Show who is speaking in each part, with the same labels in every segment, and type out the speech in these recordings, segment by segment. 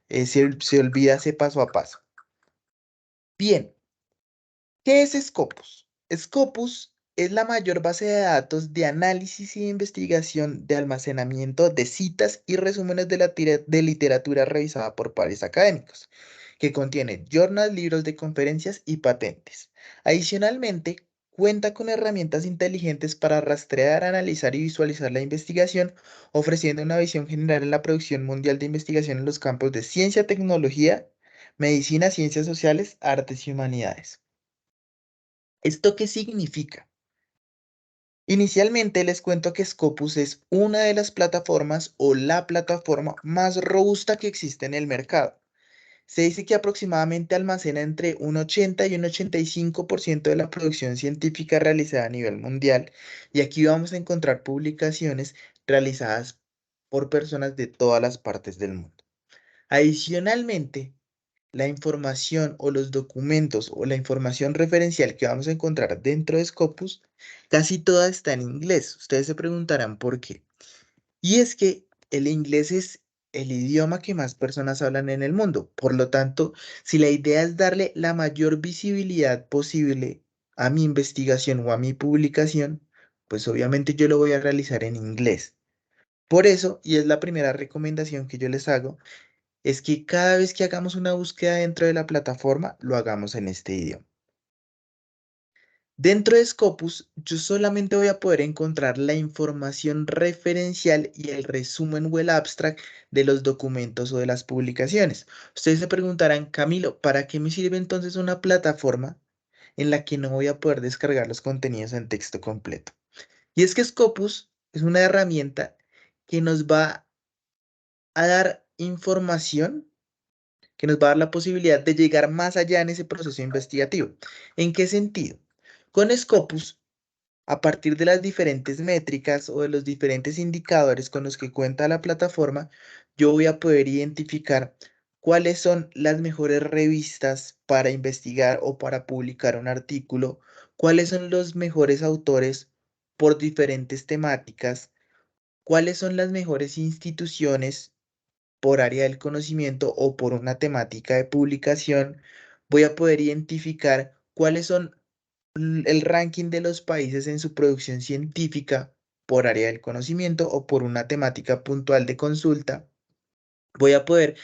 Speaker 1: se olvida ese paso a paso. Bien, ¿qué es Scopus? Scopus es la mayor base de datos de análisis y de investigación de almacenamiento de citas y resúmenes de literatura revisada por pares académicos, que contiene journals, libros de conferencias y patentes. Adicionalmente, cuenta con herramientas inteligentes para rastrear, analizar y visualizar la investigación, ofreciendo una visión general en la producción mundial de investigación en los campos de ciencia, tecnología, medicina, ciencias sociales, artes y humanidades. ¿Esto qué significa? Inicialmente les cuento que Scopus es una de las plataformas o la plataforma más robusta que existe en el mercado. Se dice que aproximadamente almacena entre un 80 y un 85% de la producción científica realizada a nivel mundial, y aquí vamos a encontrar publicaciones realizadas por personas de todas las partes del mundo. Adicionalmente, la información o los documentos o la información referencial que vamos a encontrar dentro de Scopus, casi toda está en inglés. Ustedes se preguntarán por qué. Y es que el inglés es el idioma que más personas hablan en el mundo. Por lo tanto, si la idea es darle la mayor visibilidad posible a mi investigación o a mi publicación, pues obviamente yo lo voy a realizar en inglés. Por eso, y es la primera recomendación que yo les hago, es que cada vez que hagamos una búsqueda dentro de la plataforma, lo hagamos en este idioma. Dentro de Scopus, yo solamente voy a poder encontrar la información referencial y el resumen o el abstract de los documentos o de las publicaciones. Ustedes se preguntarán, Camilo, ¿para qué me sirve entonces una plataforma en la que no voy a poder descargar los contenidos en texto completo? Y es que Scopus es una herramienta que nos va a dar información, que nos va a dar la posibilidad de llegar más allá en ese proceso investigativo. ¿En qué sentido? Con Scopus, a partir de las diferentes métricas o de los diferentes indicadores con los que cuenta la plataforma, yo voy a poder identificar cuáles son las mejores revistas para investigar o para publicar un artículo, cuáles son los mejores autores por diferentes temáticas, cuáles son las mejores instituciones por área del conocimiento o por una temática de publicación. Voy a poder identificar cuáles son el ranking de los países en su producción científica por área del conocimiento o por una temática puntual de consulta. Voy a poder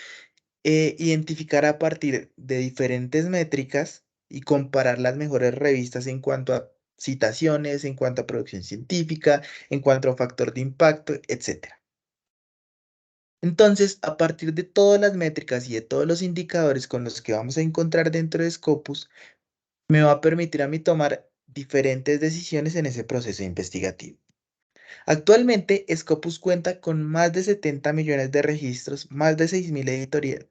Speaker 1: identificar a partir de diferentes métricas y comparar las mejores revistas en cuanto a citaciones, en cuanto a producción científica, en cuanto a factor de impacto, etcétera. Entonces, a partir de todas las métricas y de todos los indicadores con los que vamos a encontrar dentro de Scopus, me va a permitir a mí tomar diferentes decisiones en ese proceso investigativo. Actualmente, Scopus cuenta con más de 70 millones de registros, más de 6.000 editoriales,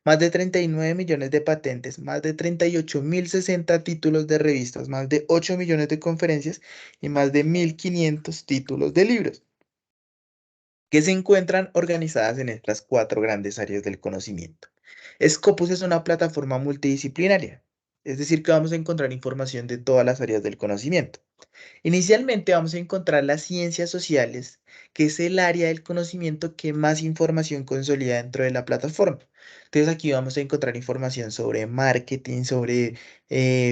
Speaker 1: más de 39 millones de patentes, más de 38.060 títulos de revistas, más de 8 millones de conferencias y más de 1.500 títulos de libros, que se encuentran organizadas en estas cuatro grandes áreas del conocimiento. Scopus es una plataforma multidisciplinaria, es decir, que vamos a encontrar información de todas las áreas del conocimiento. Inicialmente vamos a encontrar las ciencias sociales, que es el área del conocimiento que más información consolida dentro de la plataforma. Entonces aquí vamos a encontrar información sobre marketing, sobre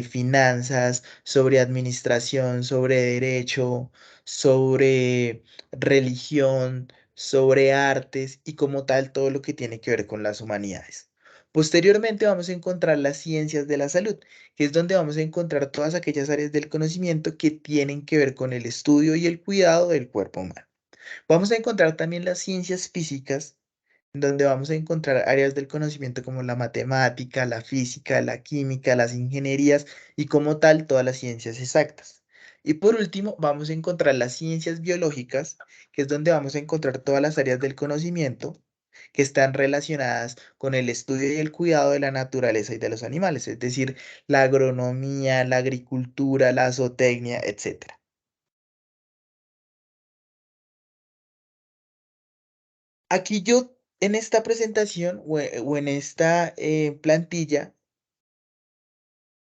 Speaker 1: finanzas, sobre administración, sobre derecho, sobre religión, sobre artes y como tal todo lo que tiene que ver con las humanidades. Posteriormente vamos a encontrar las ciencias de la salud, que es donde vamos a encontrar todas aquellas áreas del conocimiento que tienen que ver con el estudio y el cuidado del cuerpo humano. Vamos a encontrar también las ciencias físicas, donde vamos a encontrar áreas del conocimiento como la matemática, la física, la química, las ingenierías y como tal todas las ciencias exactas. Y por último, vamos a encontrar las ciencias biológicas, que es donde vamos a encontrar todas las áreas del conocimiento que están relacionadas con el estudio y el cuidado de la naturaleza y de los animales, es decir, la agronomía, la agricultura, la zootecnia, etcétera. Aquí yo en esta presentación o en esta plantilla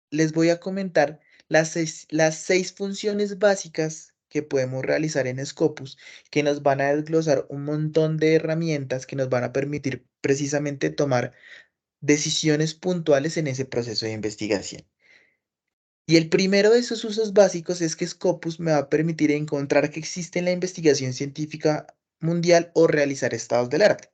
Speaker 1: les voy a comentar las seis funciones básicas que podemos realizar en Scopus, que nos van a desglosar un montón de herramientas que nos van a permitir precisamente tomar decisiones puntuales en ese proceso de investigación. Y el primero de esos usos básicos es que Scopus me va a permitir encontrar que existe en la investigación científica mundial o realizar estados del arte.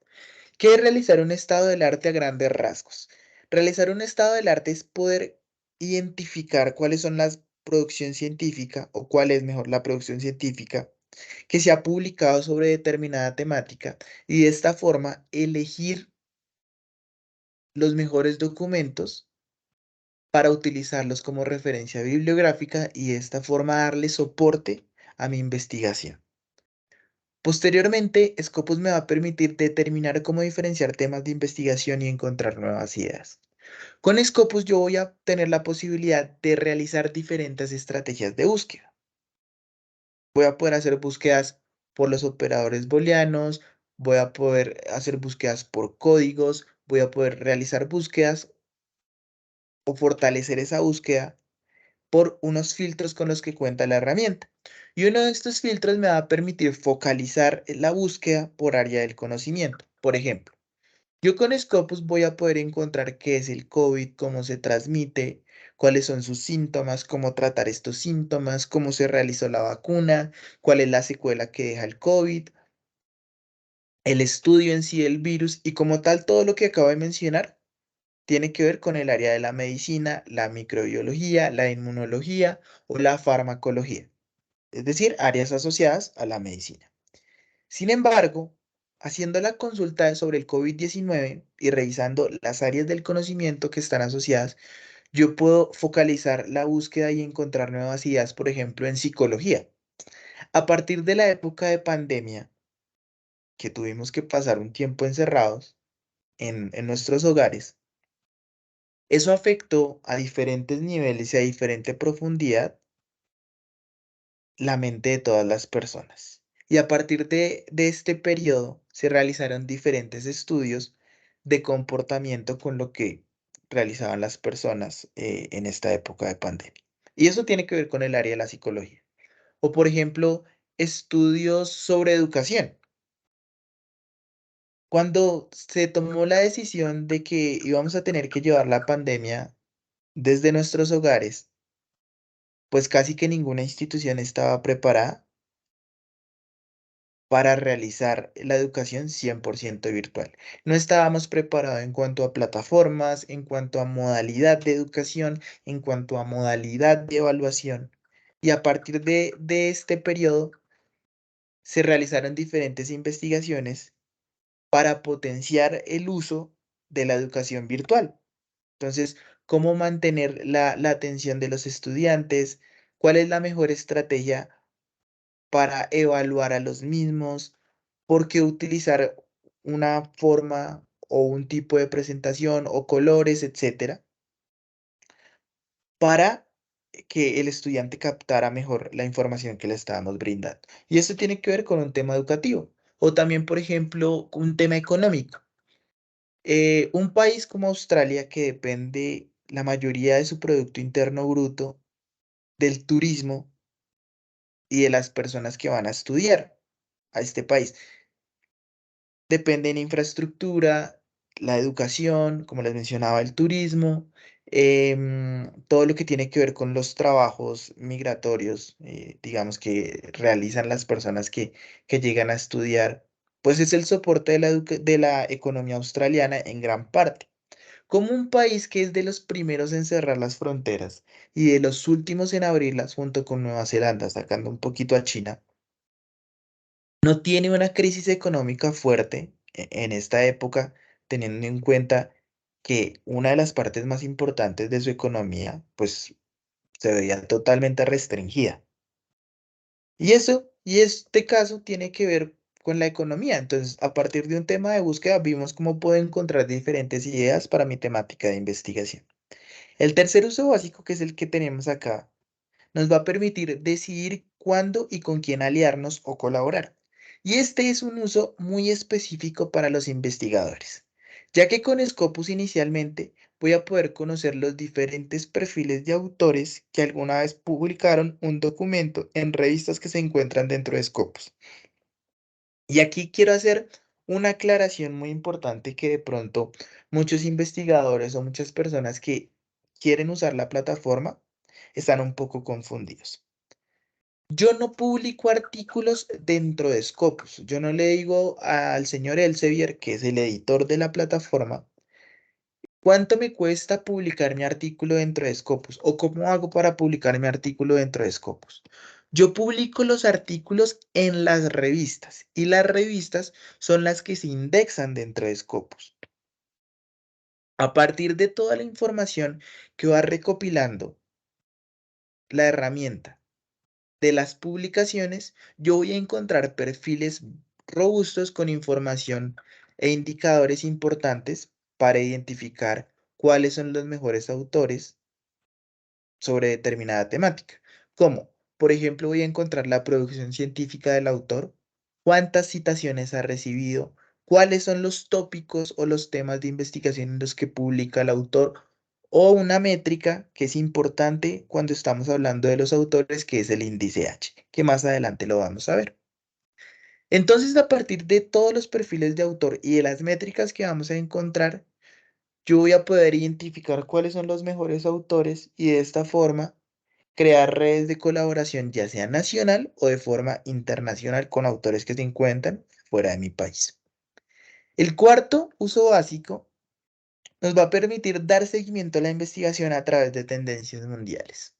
Speaker 1: ¿Qué es realizar un estado del arte a grandes rasgos? Realizar un estado del arte es poder identificar cuáles son las producción científica o cuál es mejor la producción científica que se ha publicado sobre determinada temática y de esta forma elegir los mejores documentos para utilizarlos como referencia bibliográfica y de esta forma darle soporte a mi investigación. Posteriormente, Scopus me va a permitir determinar cómo diferenciar temas de investigación y encontrar nuevas ideas. Con Scopus yo voy a tener la posibilidad de realizar diferentes estrategias de búsqueda. Voy a poder hacer búsquedas por los operadores booleanos, voy a poder hacer búsquedas por códigos, voy a poder realizar búsquedas o fortalecer esa búsqueda por unos filtros con los que cuenta la herramienta. Y uno de estos filtros me va a permitir focalizar la búsqueda por área del conocimiento. Por ejemplo, yo con Scopus voy a poder encontrar qué es el COVID, cómo se transmite, cuáles son sus síntomas, cómo tratar estos síntomas, cómo se realizó la vacuna, cuál es la secuela que deja el COVID, el estudio en sí del virus y como tal todo lo que acabo de mencionar tiene que ver con el área de la medicina, la microbiología, la inmunología o la farmacología, es decir, áreas asociadas a la medicina. Sin embargo, haciendo la consulta sobre el COVID-19 y revisando las áreas del conocimiento que están asociadas, yo puedo focalizar la búsqueda y encontrar nuevas ideas, por ejemplo, en psicología. A partir de la época de pandemia, que tuvimos que pasar un tiempo encerrados en nuestros hogares, eso afectó a diferentes niveles y a diferente profundidad la mente de todas las personas. Y a partir de este periodo se realizaron diferentes estudios de comportamiento con lo que realizaban las personas en esta época de pandemia. Y eso tiene que ver con el área de la psicología. O por ejemplo, estudios sobre educación. Cuando se tomó la decisión de que íbamos a tener que llevar la pandemia desde nuestros hogares, pues casi que ninguna institución estaba preparada para realizar la educación 100% virtual. No estábamos preparados en cuanto a plataformas, en cuanto a modalidad de educación, en cuanto a modalidad de evaluación. Y a partir de este periodo se realizaron diferentes investigaciones para potenciar el uso de la educación virtual. Entonces, ¿cómo mantener la atención de los estudiantes? ¿Cuál es la mejor estrategia para evaluar a los mismos? ¿Por qué utilizar una forma o un tipo de presentación o colores, etcétera, para que el estudiante captara mejor la información que le estábamos brindando? Y esto tiene que ver con un tema educativo o también, por ejemplo, un tema económico. Un país como Australia que depende la mayoría de su Producto Interno Bruto del turismo y de las personas que van a estudiar a este país. Depende en infraestructura, la educación, como les mencionaba, el turismo, todo lo que tiene que ver con los trabajos migratorios, digamos, que realizan las personas que llegan a estudiar, pues es el soporte de la economía australiana en gran parte. Como un país que es de los primeros en cerrar las fronteras y de los últimos en abrirlas junto con Nueva Zelanda, sacando un poquito a China, no tiene una crisis económica fuerte en esta época, teniendo en cuenta que una de las partes más importantes de su economía, pues se veía totalmente restringida. Y este caso tiene que ver con la economía. Entonces, a partir de un tema de búsqueda, vimos cómo puedo encontrar diferentes ideas para mi temática de investigación. El tercer uso básico, que es el que tenemos acá, nos va a permitir decidir cuándo y con quién aliarnos o colaborar. Y este es un uso muy específico para los investigadores, ya que con Scopus inicialmente voy a poder conocer los diferentes perfiles de autores que alguna vez publicaron un documento en revistas que se encuentran dentro de Scopus. Y aquí quiero hacer una aclaración muy importante que de pronto muchos investigadores o muchas personas que quieren usar la plataforma están un poco confundidos. Yo no publico artículos dentro de Scopus. Yo no le digo al señor Elsevier, que es el editor de la plataforma, cuánto me cuesta publicar mi artículo dentro de Scopus o cómo hago para publicar mi artículo dentro de Scopus. Yo publico los artículos en las revistas y las revistas son las que se indexan dentro de Scopus. A partir de toda la información que va recopilando la herramienta de las publicaciones, yo voy a encontrar perfiles robustos con información e indicadores importantes para identificar cuáles son los mejores autores sobre determinada temática. Como, por ejemplo, voy a encontrar la producción científica del autor, cuántas citaciones ha recibido, cuáles son los tópicos o los temas de investigación en los que publica el autor, o una métrica que es importante cuando estamos hablando de los autores, que es el índice H, que más adelante lo vamos a ver. Entonces, a partir de todos los perfiles de autor y de las métricas que vamos a encontrar, yo voy a poder identificar cuáles son los mejores autores y de esta forma crear redes de colaboración, ya sea nacional o de forma internacional con autores que se encuentran fuera de mi país. El cuarto uso básico nos va a permitir dar seguimiento a la investigación a través de tendencias mundiales.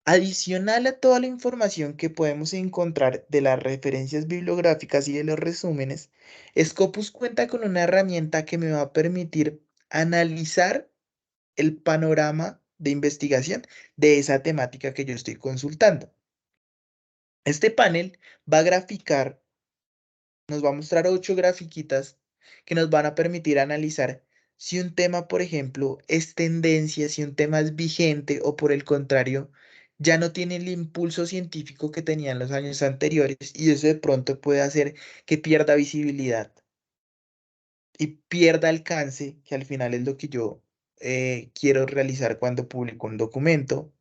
Speaker 1: Adicional a toda la información que podemos encontrar de las referencias bibliográficas y de los resúmenes, Scopus cuenta con una herramienta que me va a permitir analizar el panorama de investigación de esa temática que yo estoy consultando. Este panel va a graficar, nos va a mostrar 8 grafiquitas que nos van a permitir analizar si un tema, por ejemplo, es tendencia, si un tema es vigente o por el contrario, ya no tiene el impulso científico que tenía en los años anteriores y eso de pronto puede hacer que pierda visibilidad y pierda alcance, que al final es lo que yo quiero realizar cuando publico un documento.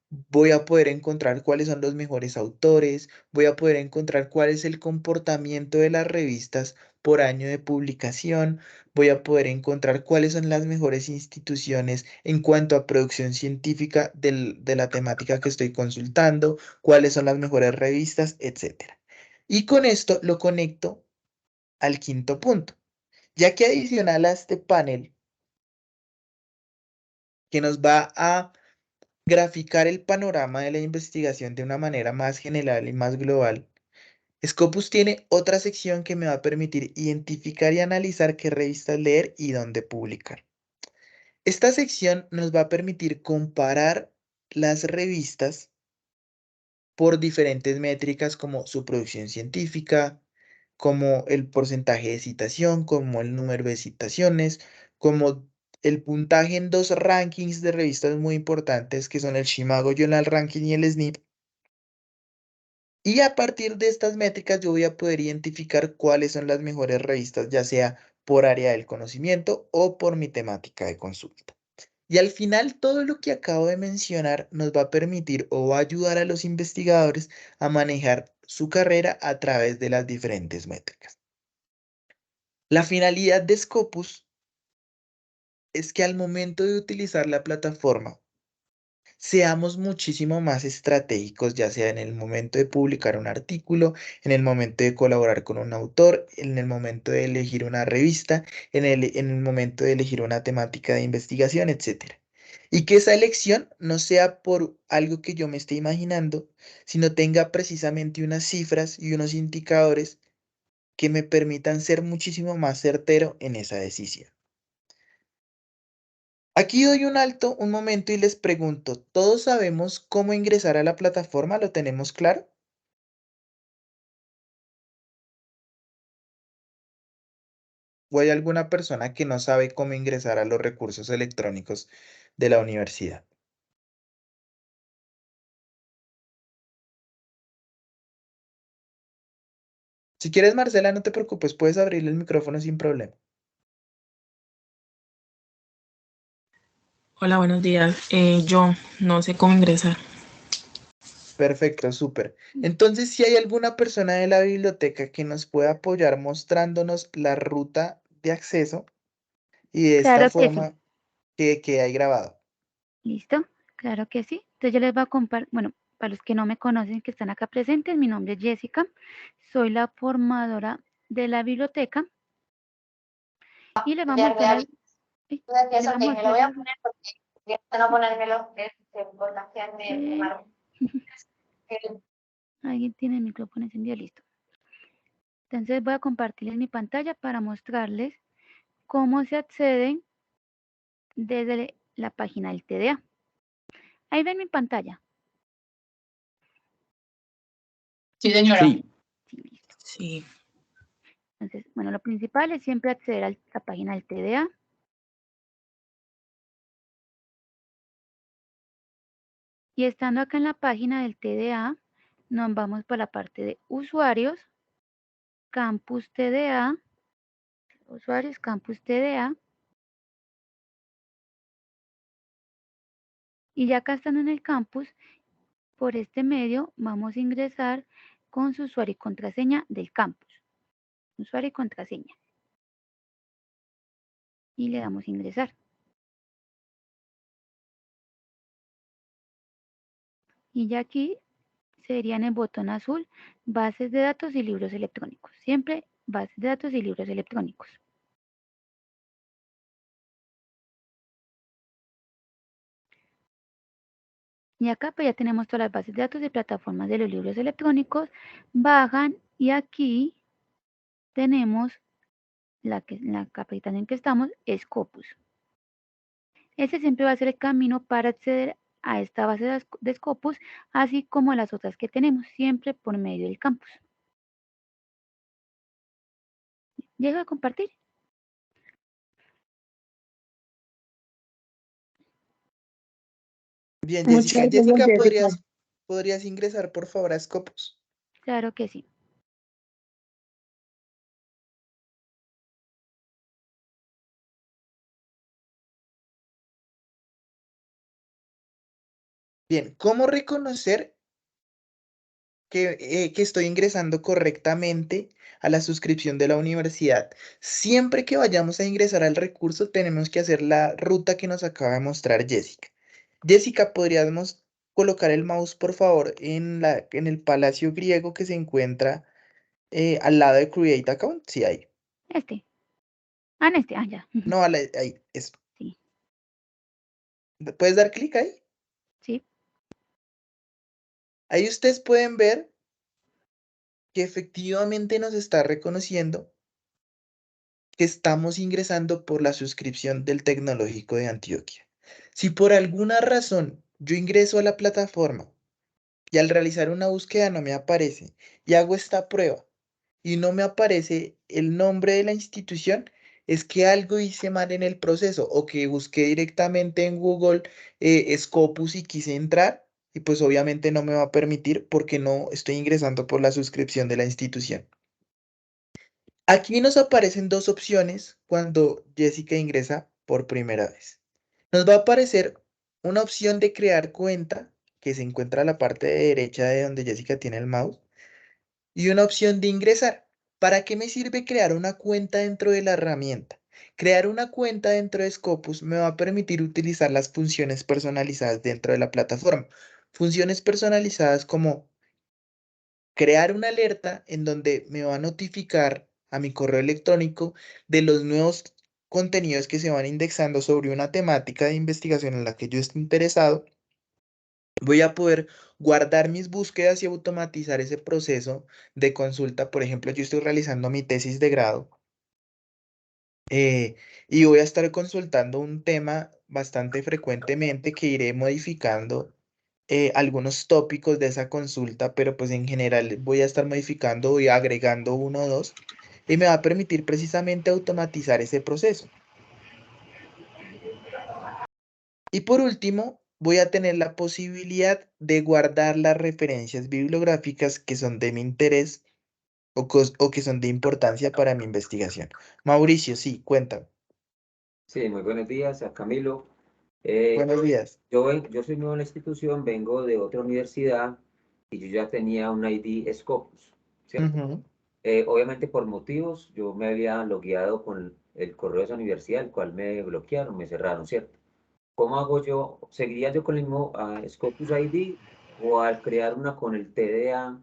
Speaker 1: Voy a poder encontrar cuáles son los mejores autores, voy a poder encontrar cuál es el comportamiento de las revistas por año de publicación, voy a poder encontrar cuáles son las mejores instituciones en cuanto a producción científica de la temática que estoy consultando, cuáles son las mejores revistas, etcétera. Y con esto lo conecto al quinto punto, ya que adicional a este panel que nos va a graficar el panorama de la investigación de una manera más general y más global, Scopus tiene otra sección que me va a permitir identificar y analizar qué revistas leer y dónde publicar. Esta sección nos va a permitir comparar las revistas por diferentes métricas como su producción científica, como el porcentaje de citación, como el número de citaciones, como el puntaje en dos rankings de revistas muy importantes que son el Shimago Journal Ranking y el SNIP. Y a partir de estas métricas yo voy a poder identificar cuáles son las mejores revistas, ya sea por área del conocimiento o por mi temática de consulta. Y al final todo lo que acabo de mencionar nos va a permitir o va a ayudar a los investigadores a manejar su carrera a través de las diferentes métricas. La finalidad de Scopus es que al momento de utilizar la plataforma, seamos muchísimo más estratégicos, ya sea en el momento de publicar un artículo, en el momento de colaborar con un autor, en el momento de elegir una revista, en el momento de elegir una temática de investigación, etcétera. Y que esa elección no sea por algo que yo me esté imaginando, sino tenga precisamente unas cifras y unos indicadores que me permitan ser muchísimo más certero en esa decisión. Aquí doy un alto, un momento y les pregunto, ¿todos sabemos cómo ingresar a la plataforma? ¿Lo tenemos claro? ¿O hay alguna persona que no sabe cómo ingresar a los recursos electrónicos de la universidad? Si quieres, Marcela, no te preocupes, puedes abrir el micrófono sin problema.
Speaker 2: Hola, buenos días. Yo no sé cómo ingresar.
Speaker 1: Perfecto, súper. Entonces, si hay alguna persona de la biblioteca que nos pueda apoyar mostrándonos la ruta de acceso y de esta
Speaker 3: Claro que sí.
Speaker 1: forma que hay grabado.
Speaker 3: ¿Listo? Claro que sí. Entonces yo les voy a compartir, bueno, para los que no me conocen, que están acá presentes, mi nombre es Jessica, soy la formadora de la biblioteca y les voy a
Speaker 4: Ya,
Speaker 3: mostrar las,
Speaker 4: gracias,
Speaker 3: les voy a
Speaker 4: ok, me lo
Speaker 3: mostrar
Speaker 4: voy a
Speaker 3: las,
Speaker 4: poner porque ya no ponérmelo es de información de
Speaker 3: eh,
Speaker 4: tomar.
Speaker 3: alguien tiene el micrófono encendido, listo. Entonces voy a compartirles mi pantalla para mostrarles cómo se accede desde la página del TDA. Ahí ven mi pantalla.
Speaker 4: Sí, señora.
Speaker 1: Sí.
Speaker 3: Sí, listo.
Speaker 2: Sí.
Speaker 3: Entonces, bueno, lo principal es siempre acceder a la página del TDA. Y estando acá en la página del TDA, nos vamos por la parte de usuarios, campus TDA, usuarios, campus TDA. Y ya acá estando en el campus, por este medio vamos a ingresar con su usuario y contraseña del campus. Usuario y contraseña. Y le damos a ingresar. Y ya aquí sería en el botón azul, bases de datos y libros electrónicos. Siempre bases de datos y libros electrónicos. Y acá pues ya tenemos todas las bases de datos y plataformas de los libros electrónicos. Bajan y aquí tenemos la carpeta en que estamos, Scopus. Ese siempre va a ser el camino para acceder a esta base de Scopus, así como las otras que tenemos, siempre por medio del campus. Dejo de compartir.
Speaker 1: Bien,
Speaker 4: Muchas
Speaker 1: Jessica.
Speaker 4: gracias,
Speaker 1: Jessica,
Speaker 4: Jessica.
Speaker 1: ¿podrías ingresar por favor a Scopus?
Speaker 3: Claro que sí.
Speaker 1: Bien, ¿cómo reconocer que estoy ingresando correctamente a la suscripción de la universidad? Siempre que vayamos a ingresar al recurso, tenemos que hacer la ruta que nos acaba de mostrar Jessica. Jessica, ¿podríamos colocar el mouse, por favor, en el palacio griego que se encuentra al lado de Create Account? Sí, ahí.
Speaker 3: Este. Ah, en este. Ah, ya.
Speaker 1: No, ahí, eso.
Speaker 3: Sí.
Speaker 1: ¿Puedes dar clic ahí?
Speaker 3: Sí.
Speaker 1: Ahí ustedes pueden ver que efectivamente nos está reconociendo que estamos ingresando por la suscripción del Tecnológico de Antioquia. Si por alguna razón yo ingreso a la plataforma y al realizar una búsqueda no me aparece y hago esta prueba y no me aparece el nombre de la institución, es que algo hice mal en el proceso o que busqué directamente en Google Scopus y quise entrar y pues obviamente no me va a permitir porque no estoy ingresando por la suscripción de la institución. Aquí nos aparecen dos opciones cuando Jessica ingresa por primera vez. Nos va a aparecer una opción de crear cuenta, que se encuentra a la parte de derecha de donde Jessica tiene el mouse, y una opción de ingresar. ¿Para qué me sirve crear una cuenta dentro de la herramienta? Crear una cuenta dentro de Scopus me va a permitir utilizar las funciones personalizadas dentro de la plataforma. Funciones personalizadas como crear una alerta en donde me va a notificar a mi correo electrónico de los nuevos contenidos que se van indexando sobre una temática de investigación en la que yo estoy interesado. Voy a poder guardar mis búsquedas y automatizar ese proceso de consulta. Por ejemplo, yo estoy realizando mi tesis de grado y voy a estar consultando un tema bastante frecuentemente que iré modificando algunos tópicos de esa consulta, pero pues en general voy a estar modificando y agregando uno o dos y me va a permitir precisamente automatizar ese proceso. Y por último, voy a tener la posibilidad de guardar las referencias bibliográficas que son de mi interés o que son de importancia para mi investigación. Mauricio, sí, cuéntame.
Speaker 5: Sí, muy buenos días a Camilo.
Speaker 1: Buenos días.
Speaker 5: Yo soy nuevo en la institución, vengo de otra universidad y yo ya tenía un ID Scopus, ¿cierto?
Speaker 1: Ujú.
Speaker 5: Obviamente por motivos, yo me había logueado con el correo de esa universidad, el cual me bloquearon, me cerraron, ¿cierto? ¿Cómo hago yo? ¿Seguiría yo con el mismo Scopus ID o al crear una con el TDA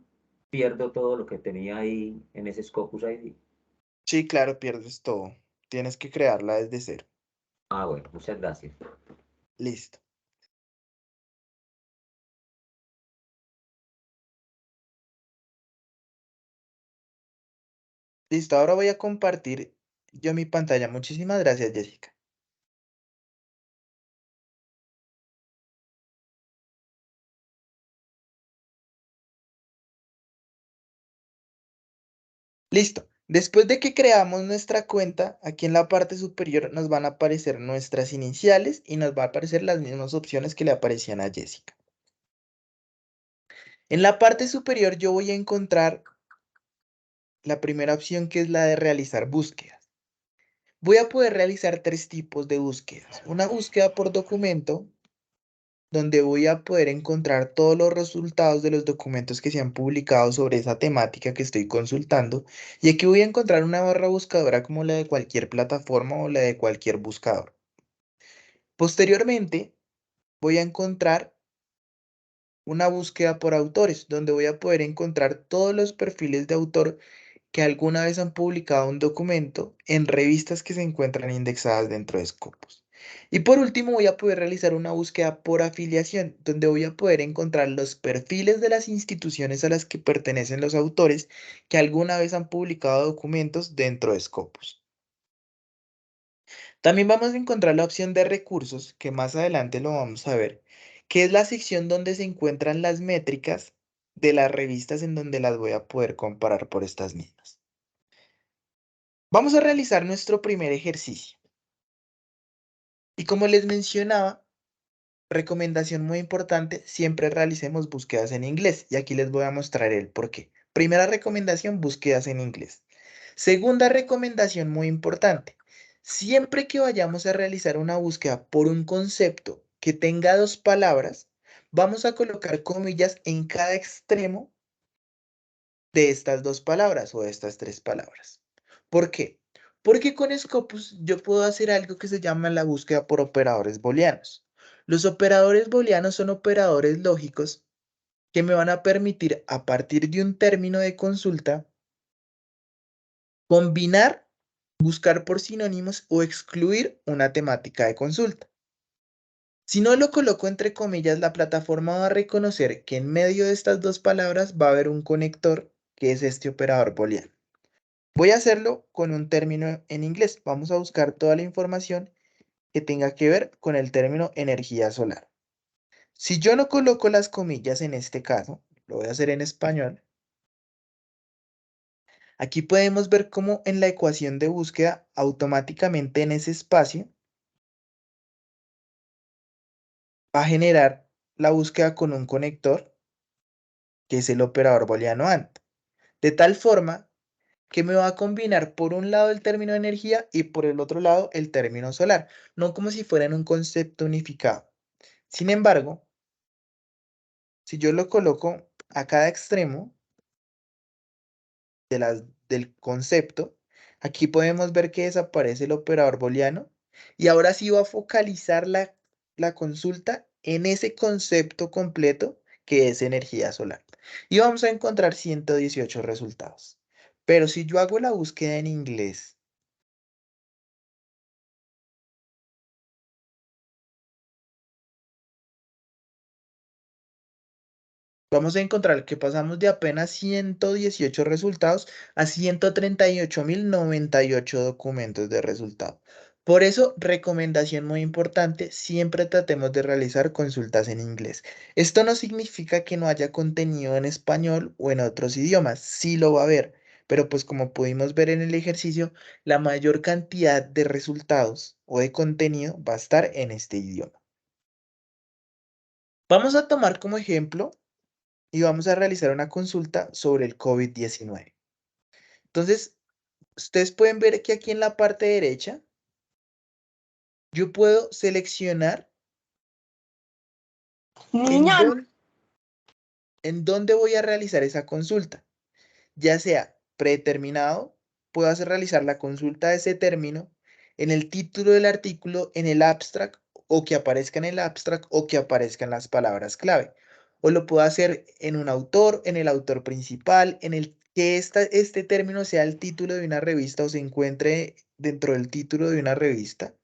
Speaker 5: pierdo todo lo que tenía ahí en ese Scopus ID?
Speaker 1: Sí, claro, pierdes todo. Tienes que crearla desde cero.
Speaker 5: Ah, bueno, muchas gracias.
Speaker 1: Listo. Listo, ahora voy a compartir yo mi pantalla. Muchísimas gracias, Jessica. Listo. Después de que creamos nuestra cuenta, aquí en la parte superior nos van a aparecer nuestras iniciales y nos va a aparecer las mismas opciones que le aparecían a Jessica. En la parte superior yo voy a encontrar la primera opción, que es la de realizar búsquedas. Voy a poder realizar tres tipos de búsquedas. Una búsqueda por documento, donde voy a poder encontrar todos los resultados de los documentos que se han publicado sobre esa temática que estoy consultando. Y aquí voy a encontrar una barra buscadora como la de cualquier plataforma o la de cualquier buscador. Posteriormente, voy a encontrar una búsqueda por autores, donde voy a poder encontrar todos los perfiles de autor que alguna vez han publicado un documento en revistas que se encuentran indexadas dentro de Scopus. Y por último, voy a poder realizar una búsqueda por afiliación, donde voy a poder encontrar los perfiles de las instituciones a las que pertenecen los autores que alguna vez han publicado documentos dentro de Scopus. También vamos a encontrar la opción de recursos, que más adelante lo vamos a ver, que es la sección donde se encuentran las métricas de las revistas en donde las voy a poder comparar por estas mismas. Vamos a realizar nuestro primer ejercicio. Y como les mencionaba, recomendación muy importante, siempre realicemos búsquedas en inglés. Y aquí les voy a mostrar el por qué. Primera recomendación, búsquedas en inglés. Segunda recomendación muy importante, siempre que vayamos a realizar una búsqueda por un concepto que tenga dos palabras, vamos a colocar comillas en cada extremo de estas dos palabras o de estas tres palabras. ¿Por qué? Porque con Scopus yo puedo hacer algo que se llama la búsqueda por operadores booleanos. Los operadores booleanos son operadores lógicos que me van a permitir, a partir de un término de consulta, combinar, buscar por sinónimos o excluir una temática de consulta. Si no lo coloco entre comillas, la plataforma va a reconocer que en medio de estas dos palabras va a haber un conector que es este operador booleano. Voy a hacerlo con un término en inglés. Vamos a buscar toda la información que tenga que ver con el término energía solar. Si yo no coloco las comillas en este caso, lo voy a hacer en español. Aquí podemos ver cómo en la ecuación de búsqueda, automáticamente en ese espacio, va a generar la búsqueda con un conector, que es el operador booleano AND. De tal forma que me va a combinar por un lado el término energía y por el otro lado el término solar, no como si fueran un concepto unificado. Sin embargo, si yo lo coloco a cada extremo del concepto, aquí podemos ver que desaparece el operador booleano y ahora sí va a focalizar la consulta en ese concepto completo que es energía solar. Y vamos a encontrar 118 resultados. Pero si yo hago la búsqueda en inglés, vamos a encontrar que pasamos de apenas 118 resultados a 138.098 documentos de resultado. Por eso, recomendación muy importante, siempre tratemos de realizar consultas en inglés. Esto no significa que no haya contenido en español o en otros idiomas, sí lo va a haber, pero pues como pudimos ver en el ejercicio, la mayor cantidad de resultados o de contenido va a estar en este idioma. Vamos a tomar como ejemplo y vamos a realizar una consulta sobre el COVID-19. Entonces, ustedes pueden ver que aquí en la parte derecha, yo puedo seleccionar ¿En
Speaker 2: Niña,
Speaker 1: en dónde voy a realizar esa consulta? Ya sea predeterminado, puedo hacer realizar la consulta de ese término en el título del artículo, en el abstract, o que aparezca en el abstract, o que aparezcan las palabras clave. O lo puedo hacer en un autor, en el autor principal, en el que este término sea el título de una revista o se encuentre dentro del título de una revista,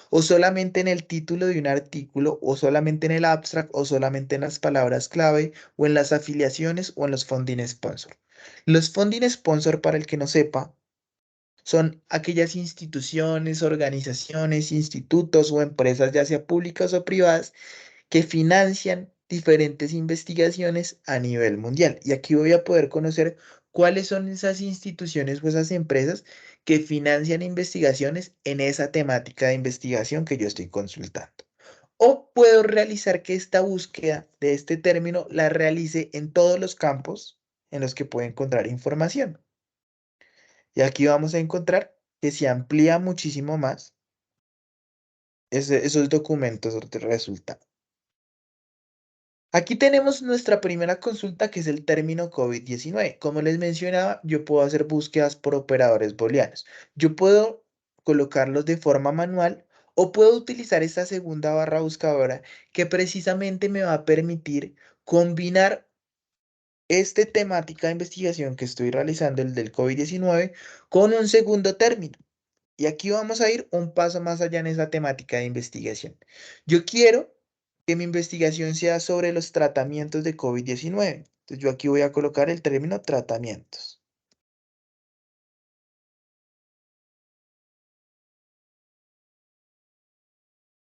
Speaker 1: o solamente en el título de un artículo, o solamente en el abstract, o solamente en las palabras clave, o en las afiliaciones, o en los funding sponsor. Los funding sponsor, para el que no sepa, son aquellas instituciones, organizaciones, institutos o empresas, ya sea públicas o privadas, que financian diferentes investigaciones a nivel mundial. Y aquí voy a poder conocer cuáles son esas instituciones o esas empresas que financian investigaciones en esa temática de investigación que yo estoy consultando. O puedo realizar que esta búsqueda de este término la realice en todos los campos en los que puedo encontrar información. Y aquí vamos a encontrar que se amplía muchísimo más esos documentos de resultado. Aquí tenemos nuestra primera consulta, que es el término COVID-19. Como les mencionaba, yo puedo hacer búsquedas por operadores booleanos. Yo puedo colocarlos de forma manual o puedo utilizar esta segunda barra buscadora que precisamente me va a permitir combinar esta temática de investigación que estoy realizando, el del COVID-19, con un segundo término. Y aquí vamos a ir un paso más allá en esa temática de investigación. Yo quiero que mi investigación sea sobre los tratamientos de COVID-19. Entonces yo aquí voy a colocar el término tratamientos.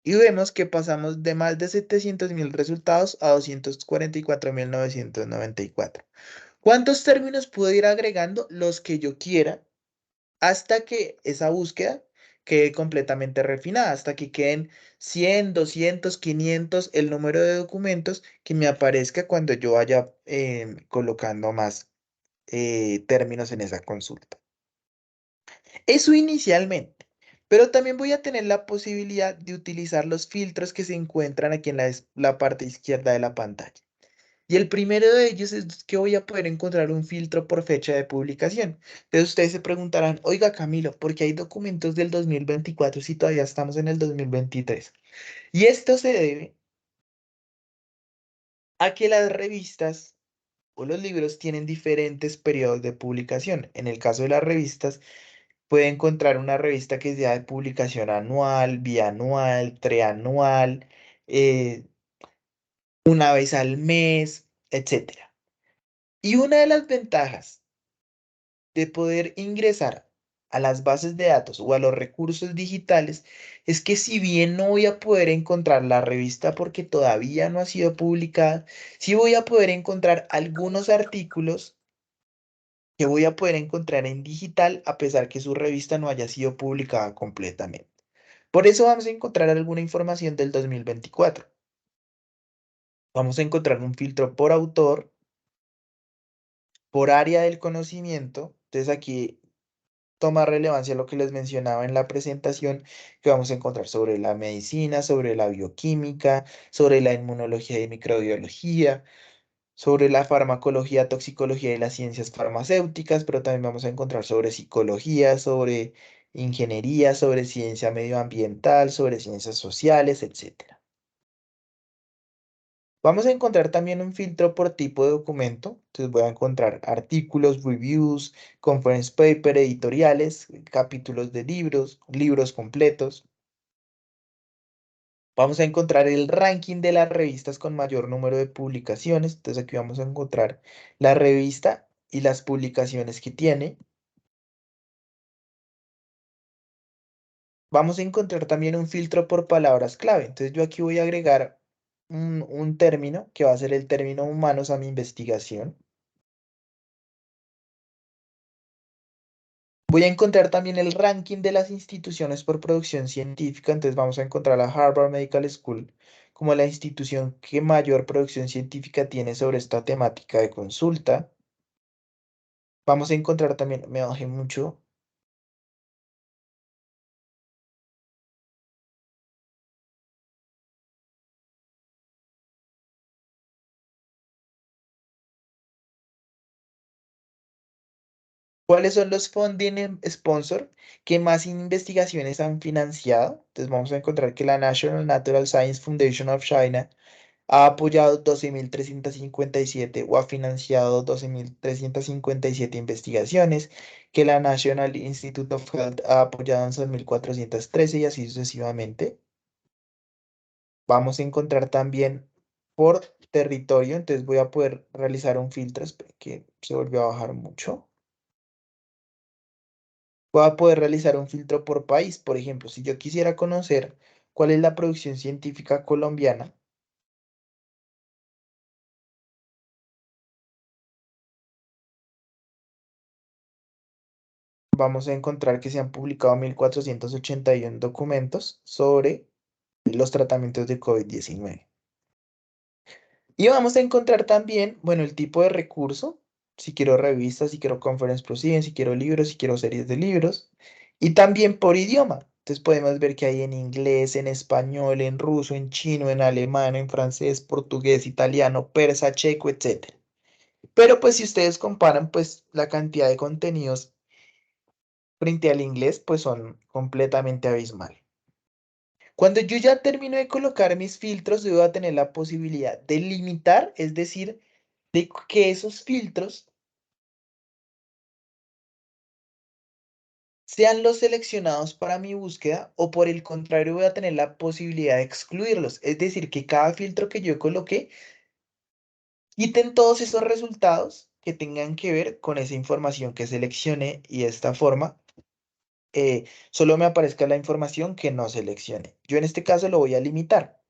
Speaker 1: Y vemos que pasamos de más de 700.000 resultados a 244.994. ¿Cuántos términos puedo ir agregando? Los que yo quiera, hasta que esa búsqueda quede completamente refinada, hasta que queden 100, 200, 500, el número de documentos que me aparezca cuando yo vaya colocando más términos en esa consulta. Eso inicialmente, pero también voy a tener la posibilidad de utilizar los filtros que se encuentran aquí en la parte izquierda de la pantalla. Y el primero de ellos es que voy a poder encontrar un filtro por fecha de publicación. Entonces ustedes se preguntarán, oiga Camilo, ¿por qué hay documentos del 2024 si todavía estamos en el 2023? Y esto se debe a que las revistas o los libros tienen diferentes periodos de publicación. En el caso de las revistas, puede encontrar una revista que sea de publicación anual, bianual, trianual, eh, una vez al mes, etcétera. Y una de las ventajas de poder ingresar a las bases de datos o a los recursos digitales es que, si bien no voy a poder encontrar la revista porque todavía no ha sido publicada, sí voy a poder encontrar algunos artículos que voy a poder encontrar en digital a pesar que su revista no haya sido publicada completamente. Por eso vamos a encontrar alguna información del 2024. Vamos a encontrar un filtro por autor, por área del conocimiento. Entonces aquí toma relevancia lo que les mencionaba en la presentación, que vamos a encontrar sobre la medicina, sobre la bioquímica, sobre la inmunología y microbiología, sobre la farmacología, toxicología y las ciencias farmacéuticas, pero también vamos a encontrar sobre psicología, sobre ingeniería, sobre ciencia medioambiental, sobre ciencias sociales, etc. Vamos a encontrar también un filtro por tipo de documento. Entonces voy a encontrar artículos, reviews, conference paper, editoriales, capítulos de libros, libros completos. Vamos a encontrar el ranking de las revistas con mayor número de publicaciones. Entonces aquí vamos a encontrar la revista y las publicaciones que tiene. Vamos a encontrar también un filtro por palabras clave. Entonces yo aquí voy a agregar un término que va a ser el término humanos a mi investigación. Voy a encontrar también el ranking de las instituciones por producción científica. Entonces vamos a encontrar a Harvard Medical School como la institución que mayor producción científica tiene sobre esta temática de consulta. Vamos a encontrar también, me bajé mucho. ¿Cuáles son los funding sponsor que más investigaciones han financiado? Entonces vamos a encontrar que la National Natural Science Foundation of China ha apoyado 12.357 o ha financiado 12.357 investigaciones, que la National Institute of Health ha apoyado 11.413 y así sucesivamente. Vamos a encontrar también por territorio, entonces voy a poder realizar un filtro, espera que se volvió a bajar mucho. Voy a poder realizar un filtro por país, por ejemplo, si yo quisiera conocer cuál es la producción científica colombiana, vamos a encontrar que se han publicado 1.481 documentos sobre los tratamientos de COVID-19. Y vamos a encontrar también, bueno, el tipo de recurso, si quiero revistas, si quiero conference proceedings, si quiero libros, si quiero series de libros, y también por idioma. Entonces podemos ver que hay en inglés, en español, en ruso, en chino, en alemán, en francés, portugués, italiano, persa, checo, etc. Pero pues si ustedes comparan, pues la cantidad de contenidos frente al inglés, pues son completamente abismal. Cuando yo ya termino de colocar mis filtros, yo voy a tener la posibilidad de limitar, es decir, de que esos filtros sean los seleccionados para mi búsqueda o por el contrario voy a tener la posibilidad de excluirlos. Es decir, que cada filtro que yo coloqué quiten todos esos resultados que tengan que ver con esa información que seleccioné y de esta forma solo me aparezca la información que no seleccione. Yo en este caso lo voy a limitar.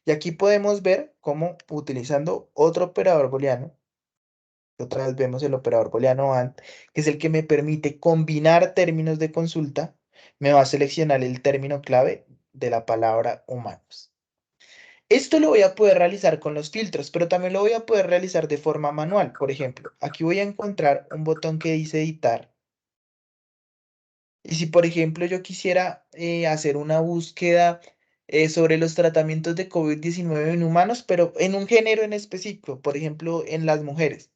Speaker 1: Y aquí podemos ver cómo utilizando otro operador booleano, otra vez vemos el operador booleano AND, que es el que me permite combinar términos de consulta, me va a seleccionar el término clave de la palabra humanos. Esto lo voy a poder realizar con los filtros, pero también lo voy a poder realizar de forma manual. Por ejemplo, aquí voy a encontrar un botón que dice editar. Y si, por ejemplo, yo quisiera hacer una búsqueda sobre los tratamientos de COVID-19 en humanos, pero en un género en específico, por ejemplo, en las mujeres.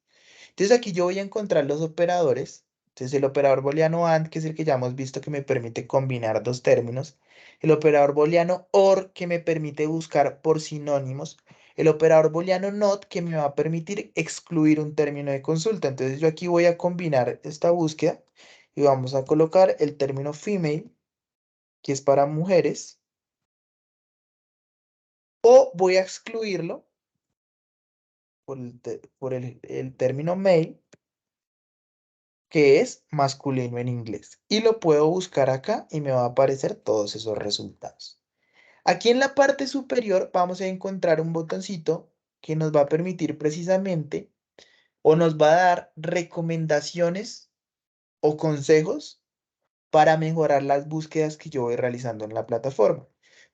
Speaker 1: Entonces aquí yo voy a encontrar los operadores. Entonces el operador booleano AND, que es el que ya hemos visto que me permite combinar dos términos. El operador booleano OR, que me permite buscar por sinónimos. El operador booleano NOT, que me va a permitir excluir un término de consulta. Entonces yo aquí voy a combinar esta búsqueda y vamos a colocar el término female, que es para mujeres. O voy a excluirlo por el término male, que es masculino en inglés. Y lo puedo buscar acá y me va a aparecer todos esos resultados. Aquí en la parte superior vamos a encontrar un botoncito que nos va a permitir precisamente o nos va a dar recomendaciones o consejos para mejorar las búsquedas que yo voy realizando en la plataforma.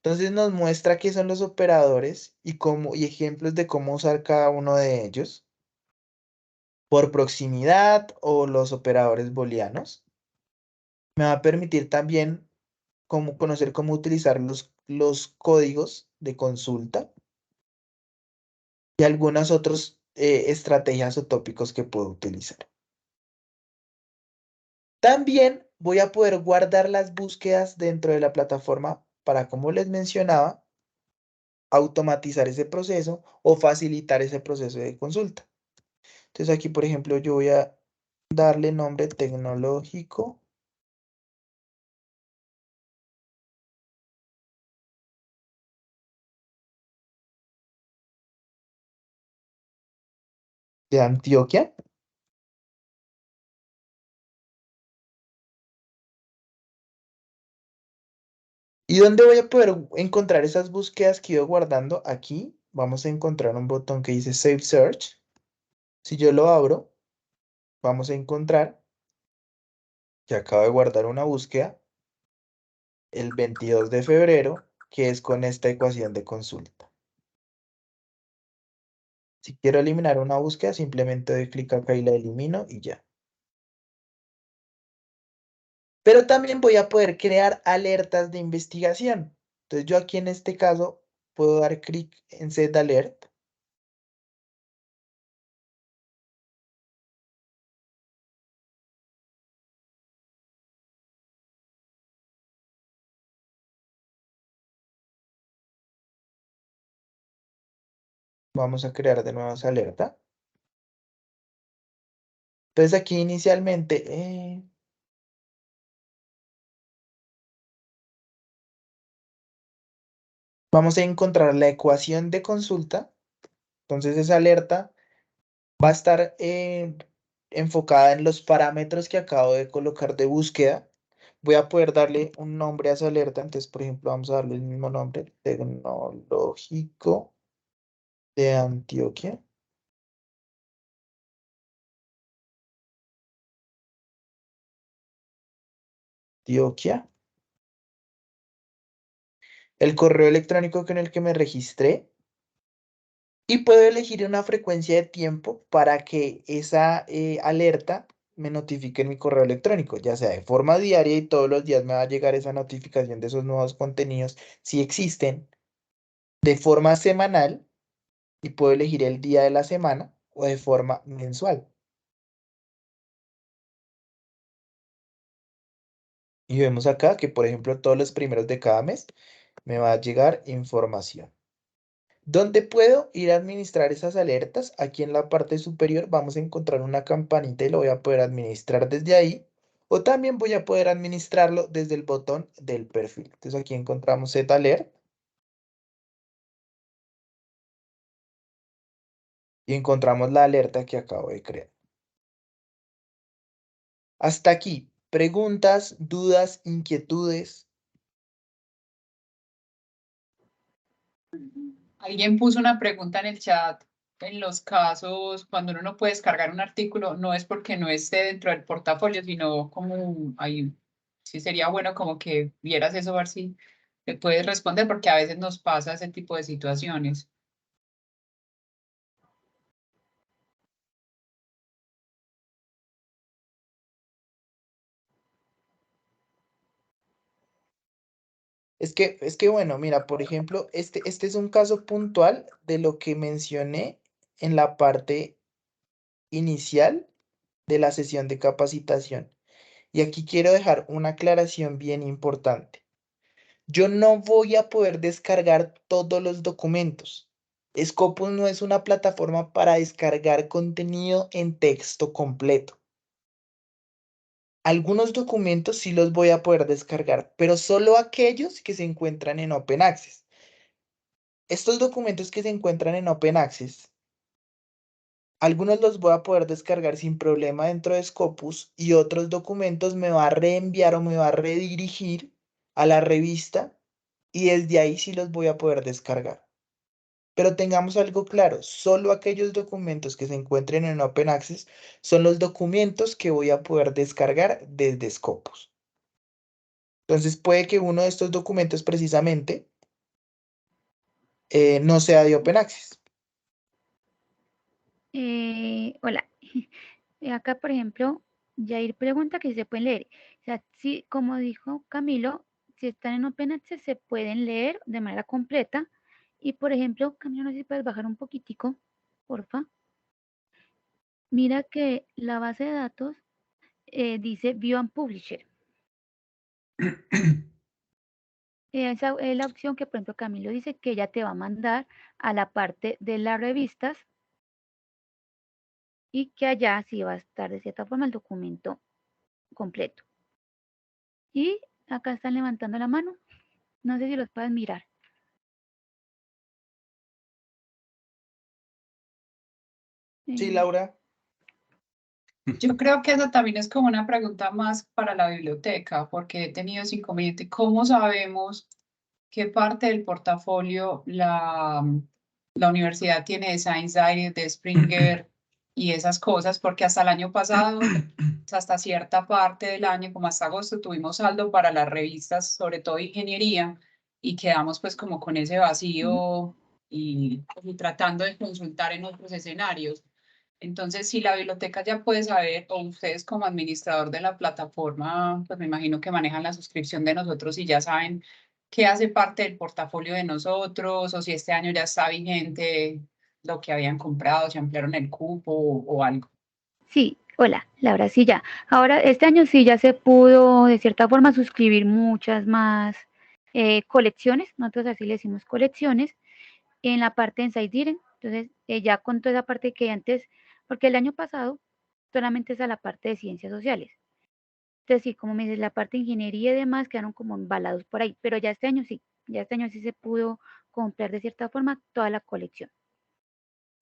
Speaker 1: Entonces nos muestra qué son los operadores y cómo y ejemplos de cómo usar cada uno de ellos por proximidad o los operadores booleanos. Me va a permitir también conocer cómo utilizar los códigos de consulta y algunas otras estrategias o tópicos que puedo utilizar. También voy a poder guardar las búsquedas dentro de la plataforma para, como les mencionaba, automatizar ese proceso o facilitar ese proceso de consulta. Entonces aquí, por ejemplo, yo voy a darle nombre tecnológico de Antioquia. ¿Y dónde voy a poder encontrar esas búsquedas que he ido guardando? Aquí vamos a encontrar un botón que dice Save Search. Si yo lo abro, vamos a encontrar que acabo de guardar una búsqueda el 22 de febrero, que es con esta ecuación de consulta. Si quiero eliminar una búsqueda, simplemente doy clic acá y la elimino y ya. Pero también voy a poder crear alertas de investigación. Entonces yo aquí en este caso puedo dar clic en Set Alert. Vamos a crear de nuevo esa alerta. Entonces aquí inicialmente vamos a encontrar la ecuación de consulta. Entonces esa alerta va a estar enfocada en los parámetros que acabo de colocar de búsqueda. Voy a poder darle un nombre a esa alerta. Entonces, por ejemplo, vamos a darle el mismo nombre, Tecnológico de Antioquia. Antioquia. El correo electrónico con el que me registré. Y puedo elegir una frecuencia de tiempo para que esa alerta me notifique en mi correo electrónico, ya sea de forma diaria y todos los días me va a llegar esa notificación de esos nuevos contenidos, si existen, de forma semanal, y puedo elegir el día de la semana o de forma mensual. Y vemos acá que, por ejemplo, todos los primeros de cada mes me va a llegar información. ¿Dónde puedo ir a administrar esas alertas? Aquí en la parte superior vamos a encontrar una campanita y lo voy a poder administrar desde ahí. O también voy a poder administrarlo desde el botón del perfil. Entonces aquí encontramos Z-Alert. Y encontramos la alerta que acabo de crear. Hasta aquí. ¿Preguntas, dudas, inquietudes?
Speaker 6: Alguien puso una pregunta en el chat. En los casos, cuando uno no puede descargar un artículo, no es porque no esté dentro del portafolio, sino como ahí, sí sería bueno como que vieras eso, a ver si te puedes responder, porque a veces nos pasa ese tipo de situaciones.
Speaker 1: Es que bueno, mira, por ejemplo, este es un caso puntual de lo que mencioné en la parte inicial de la sesión de capacitación. Y aquí quiero dejar una aclaración bien importante. Yo no voy a poder descargar todos los documentos. Scopus no es una plataforma para descargar contenido en texto completo. Algunos documentos sí los voy a poder descargar, pero solo aquellos que se encuentran en Open Access. Estos documentos que se encuentran en Open Access, algunos los voy a poder descargar sin problema dentro de Scopus y otros documentos me va a reenviar o me va a redirigir a la revista y desde ahí sí los voy a poder descargar. Pero tengamos algo claro, solo aquellos documentos que se encuentren en Open Access son los documentos que voy a poder descargar desde Scopus. Entonces puede que uno de estos documentos precisamente no sea de Open Access.
Speaker 3: Hola. Acá, por ejemplo, Jair pregunta que si se pueden leer. O sea, sí, como dijo Camilo, si están en Open Access se pueden leer de manera completa. Y, por ejemplo, Camilo, no sé si puedes bajar un poquitico, porfa. Mira que la base de datos dice View and Publisher. Esa es la opción que, por ejemplo, Camilo dice que ella te va a mandar a la parte de las revistas y que allá sí va a estar de cierta forma el documento completo. Y acá están levantando la mano. No sé si los pueden mirar.
Speaker 1: Sí, Laura.
Speaker 6: Yo creo que eso también es como una pregunta más para la biblioteca, porque he tenido ese inconveniente. ¿Cómo sabemos qué parte del portafolio la universidad tiene de Science Diary, de Springer y esas cosas? Porque hasta el año pasado, hasta cierta parte del año, como hasta agosto, tuvimos saldo para las revistas, sobre todo ingeniería, y quedamos pues como con ese vacío y tratando de consultar en otros escenarios. Entonces, si la biblioteca ya puede saber, o ustedes como administrador de la plataforma, pues me imagino que manejan la suscripción de nosotros y ya saben qué hace parte del portafolio de nosotros, o si este año ya está vigente lo que habían comprado, si ampliaron el cupo o algo.
Speaker 3: Sí, hola, Laura, sí ya. Ahora, este año sí ya se pudo de cierta forma suscribir muchas más colecciones, nosotros así le decimos colecciones, en la parte de Inside Direct. Entonces, ya con toda esa parte que antes, porque el año pasado solamente es a la parte de ciencias sociales. Entonces, sí, como me dices, la parte de ingeniería y demás quedaron como embalados por ahí, pero ya este año sí, ya este año sí se pudo comprar de cierta forma toda la colección.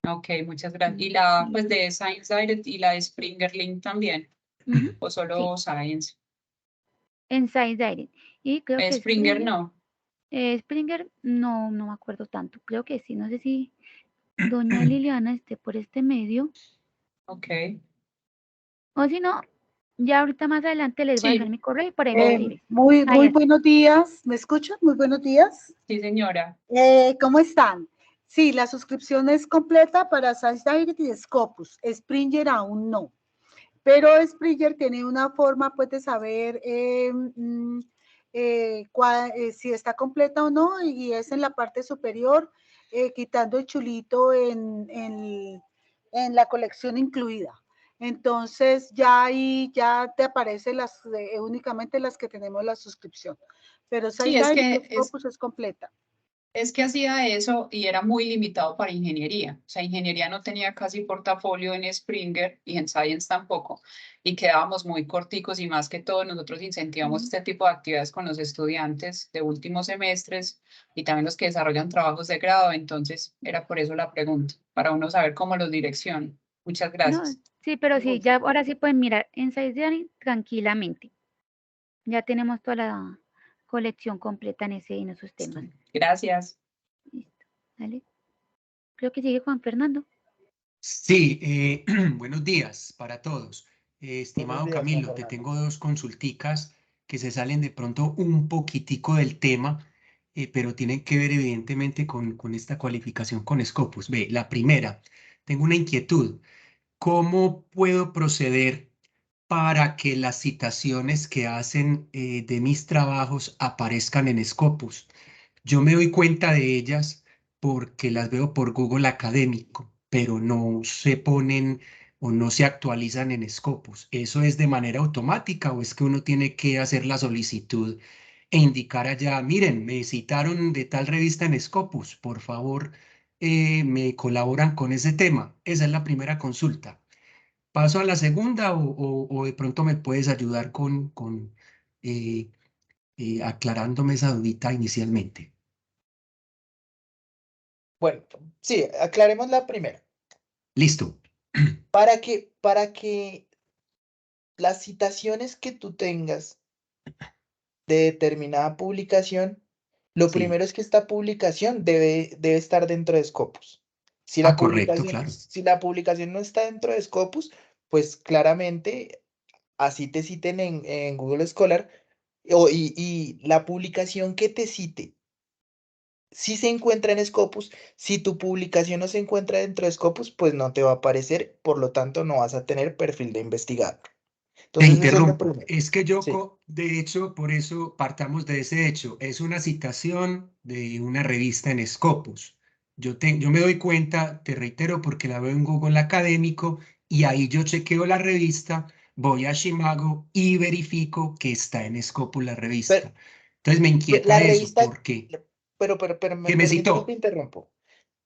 Speaker 6: Ok, muchas gracias. ¿Y la pues de Science Direct y la de Springer Link también?
Speaker 3: Ujú,
Speaker 6: ¿O solo Science?
Speaker 3: en Science Direct. Y creo que
Speaker 6: Springer no.
Speaker 3: Springer, no me acuerdo tanto, creo que sí, no sé si doña Liliana esté por este medio,
Speaker 6: Ok.
Speaker 3: o si no, ya ahorita más adelante les voy a
Speaker 6: Sí,
Speaker 3: dejar mi correo y por ahí me escriben.
Speaker 7: Muy
Speaker 3: Ahí está.
Speaker 7: buenos días. ¿Me escuchan? Muy buenos días.
Speaker 6: sí, señora.
Speaker 7: ¿Cómo están? Sí, la suscripción es completa para Science Direct y Scopus. Springer aún no. Pero Springer tiene una forma, pues, de saber si está completa o no, y es en la parte superior, quitando el chulito en la colección incluida. Entonces, ya ahí ya te aparecen únicamente las que tenemos la suscripción. Pero
Speaker 6: Sí,
Speaker 7: Science Direct y Scopus es completa.
Speaker 6: es que hacía eso y era muy limitado para ingeniería. O sea, ingeniería no tenía casi portafolio en Springer y en Science tampoco. Y quedábamos muy corticos y más que todo nosotros incentivamos este tipo de actividades con los estudiantes de últimos semestres y también los que desarrollan trabajos de grado. Entonces, era por eso la pregunta, para uno saber cómo los direcciona. Muchas
Speaker 3: No,
Speaker 6: gracias.
Speaker 3: sí, pero sí, ya ahora sí pueden mirar en Science Direct tranquilamente. Ya tenemos toda la colección completa en esos temas.
Speaker 6: Gracias.
Speaker 3: Listo, ¿vale? Creo que sigue Juan Fernando.
Speaker 8: Sí, buenos días para todos.
Speaker 1: Buenos
Speaker 8: Estimado
Speaker 1: días, Juan
Speaker 8: Camilo, te
Speaker 1: Fernando.
Speaker 8: tengo dos consulticas que se salen de pronto un poquitico del tema, pero tienen que ver evidentemente con esta cualificación con Scopus. Ve, la primera, tengo una inquietud. ¿Cómo puedo proceder para que las citaciones que hacen de mis trabajos aparezcan en Scopus? Yo me doy cuenta de ellas porque las veo por Google Académico, pero no se ponen o no se actualizan en Scopus. ¿Eso es de manera automática o es que uno tiene que hacer la solicitud e indicar allá, miren, me citaron de tal revista en Scopus, por favor, me colaboran con ese tema? Esa es la primera consulta. ¿Paso a la segunda o de pronto me puedes ayudar con eh, aclarándome esa dudita inicialmente?
Speaker 1: Bueno, sí, aclaremos la primera.
Speaker 8: Listo.
Speaker 1: Para que las citaciones que tú tengas de determinada publicación, lo
Speaker 8: Sí.
Speaker 1: primero es que esta publicación debe estar dentro de Scopus. Si
Speaker 8: Ah,
Speaker 1: la
Speaker 8: correcto,
Speaker 1: publicación,
Speaker 8: claro.
Speaker 1: si la publicación no está dentro de Scopus, pues claramente así te citen en Google Scholar y la publicación que te cite, si se encuentra en Scopus, si tu publicación no se encuentra dentro de Scopus, pues no te va a aparecer, por lo tanto no vas a tener perfil de investigador.
Speaker 8: Te
Speaker 1: Entonces eso es lo
Speaker 8: interrumpo.
Speaker 1: primero.
Speaker 8: Es que yo,
Speaker 1: Sí.
Speaker 8: de hecho, por eso partamos de ese hecho. Es una citación de una revista en Scopus. Yo me doy cuenta, te reitero, porque la veo en Google Académico y ahí yo chequeo la revista, voy a Shimago y verifico que está en Scopus la
Speaker 1: Pero,
Speaker 8: revista. Entonces me
Speaker 1: la
Speaker 8: inquieta eso,
Speaker 1: revista,
Speaker 8: porque
Speaker 1: pero me
Speaker 8: ¿quién me
Speaker 1: permite que te
Speaker 8: citó?
Speaker 1: interrumpo.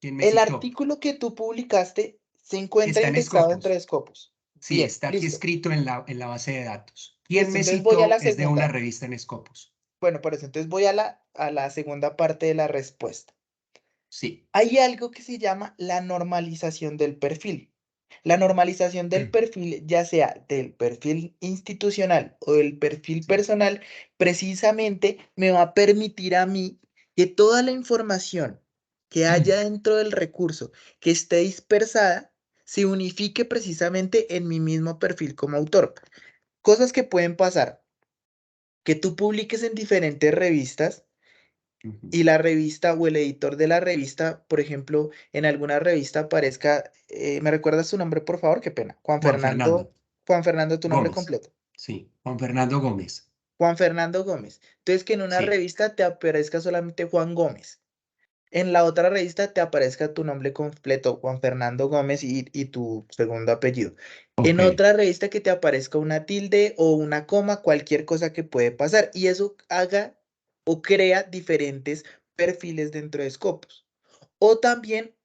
Speaker 8: ¿Quién me
Speaker 1: El
Speaker 8: citó?
Speaker 1: artículo que tú publicaste se encuentra
Speaker 8: Está en
Speaker 1: indexado dentro
Speaker 8: Scopus.
Speaker 1: de Scopus.
Speaker 8: Sí,
Speaker 1: Bien,
Speaker 8: está aquí
Speaker 1: listo.
Speaker 8: escrito en la base de datos. ¿Quién
Speaker 1: Listo,
Speaker 8: me
Speaker 1: entonces voy a
Speaker 8: citó?
Speaker 1: la
Speaker 8: Es de una
Speaker 1: segunda.
Speaker 8: revista en Scopus.
Speaker 1: Bueno, por eso, entonces voy a la segunda parte de la respuesta.
Speaker 8: Sí.
Speaker 1: Hay algo que se llama la normalización del perfil. La normalización del perfil, ya sea del perfil institucional o del perfil
Speaker 8: Sí.
Speaker 1: personal, precisamente me va a permitir a mí que toda la información que haya dentro del recurso que esté dispersada se unifique precisamente en mi mismo perfil como autor. Cosas que pueden pasar, que tú publiques en diferentes revistas
Speaker 8: Ujú.
Speaker 1: y la revista o el editor de la revista, por ejemplo, en alguna revista aparezca, ¿me recuerdas tu nombre, por favor? Qué pena.
Speaker 8: Juan Fernando
Speaker 1: Juan Fernando, tu nombre
Speaker 8: Gómez.
Speaker 1: completo.
Speaker 8: Sí, Juan Fernando Gómez.
Speaker 1: Juan Fernando Gómez. Entonces, que en una
Speaker 8: Sí,
Speaker 1: revista te aparezca solamente Juan Gómez. En la otra revista te aparezca tu nombre completo, Juan Fernando Gómez, y tu segundo apellido. En
Speaker 8: ok.
Speaker 1: otra revista que te aparezca una tilde o una coma, cualquier cosa que puede pasar. Y eso haga o crea diferentes perfiles dentro de Scopus. O también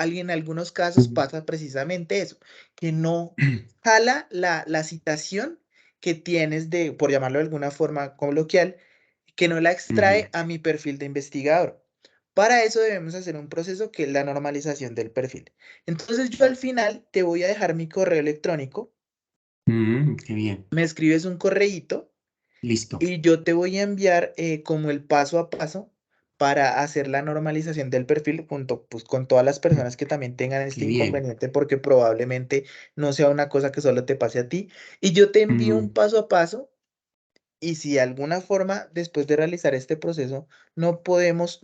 Speaker 1: en algunos casos pasa precisamente eso, que no jala la citación que tienes de, por llamarlo de alguna forma coloquial, que no la extrae
Speaker 8: Ujú.
Speaker 1: a mi perfil de investigador. Para eso debemos hacer un proceso que es la normalización del perfil. Entonces yo al final te voy a dejar mi correo electrónico,
Speaker 8: Qué bien.
Speaker 1: me escribes un correíto
Speaker 8: Listo.
Speaker 1: y yo te voy a enviar como el paso a paso para hacer la normalización del perfil junto pues, con todas las personas que también tengan
Speaker 8: Qué
Speaker 1: este
Speaker 8: bien.
Speaker 1: inconveniente, porque probablemente no sea una cosa que solo te pase a ti. Y yo te envío un
Speaker 8: Mm,
Speaker 1: paso a paso y si de alguna forma después de realizar este proceso no podemos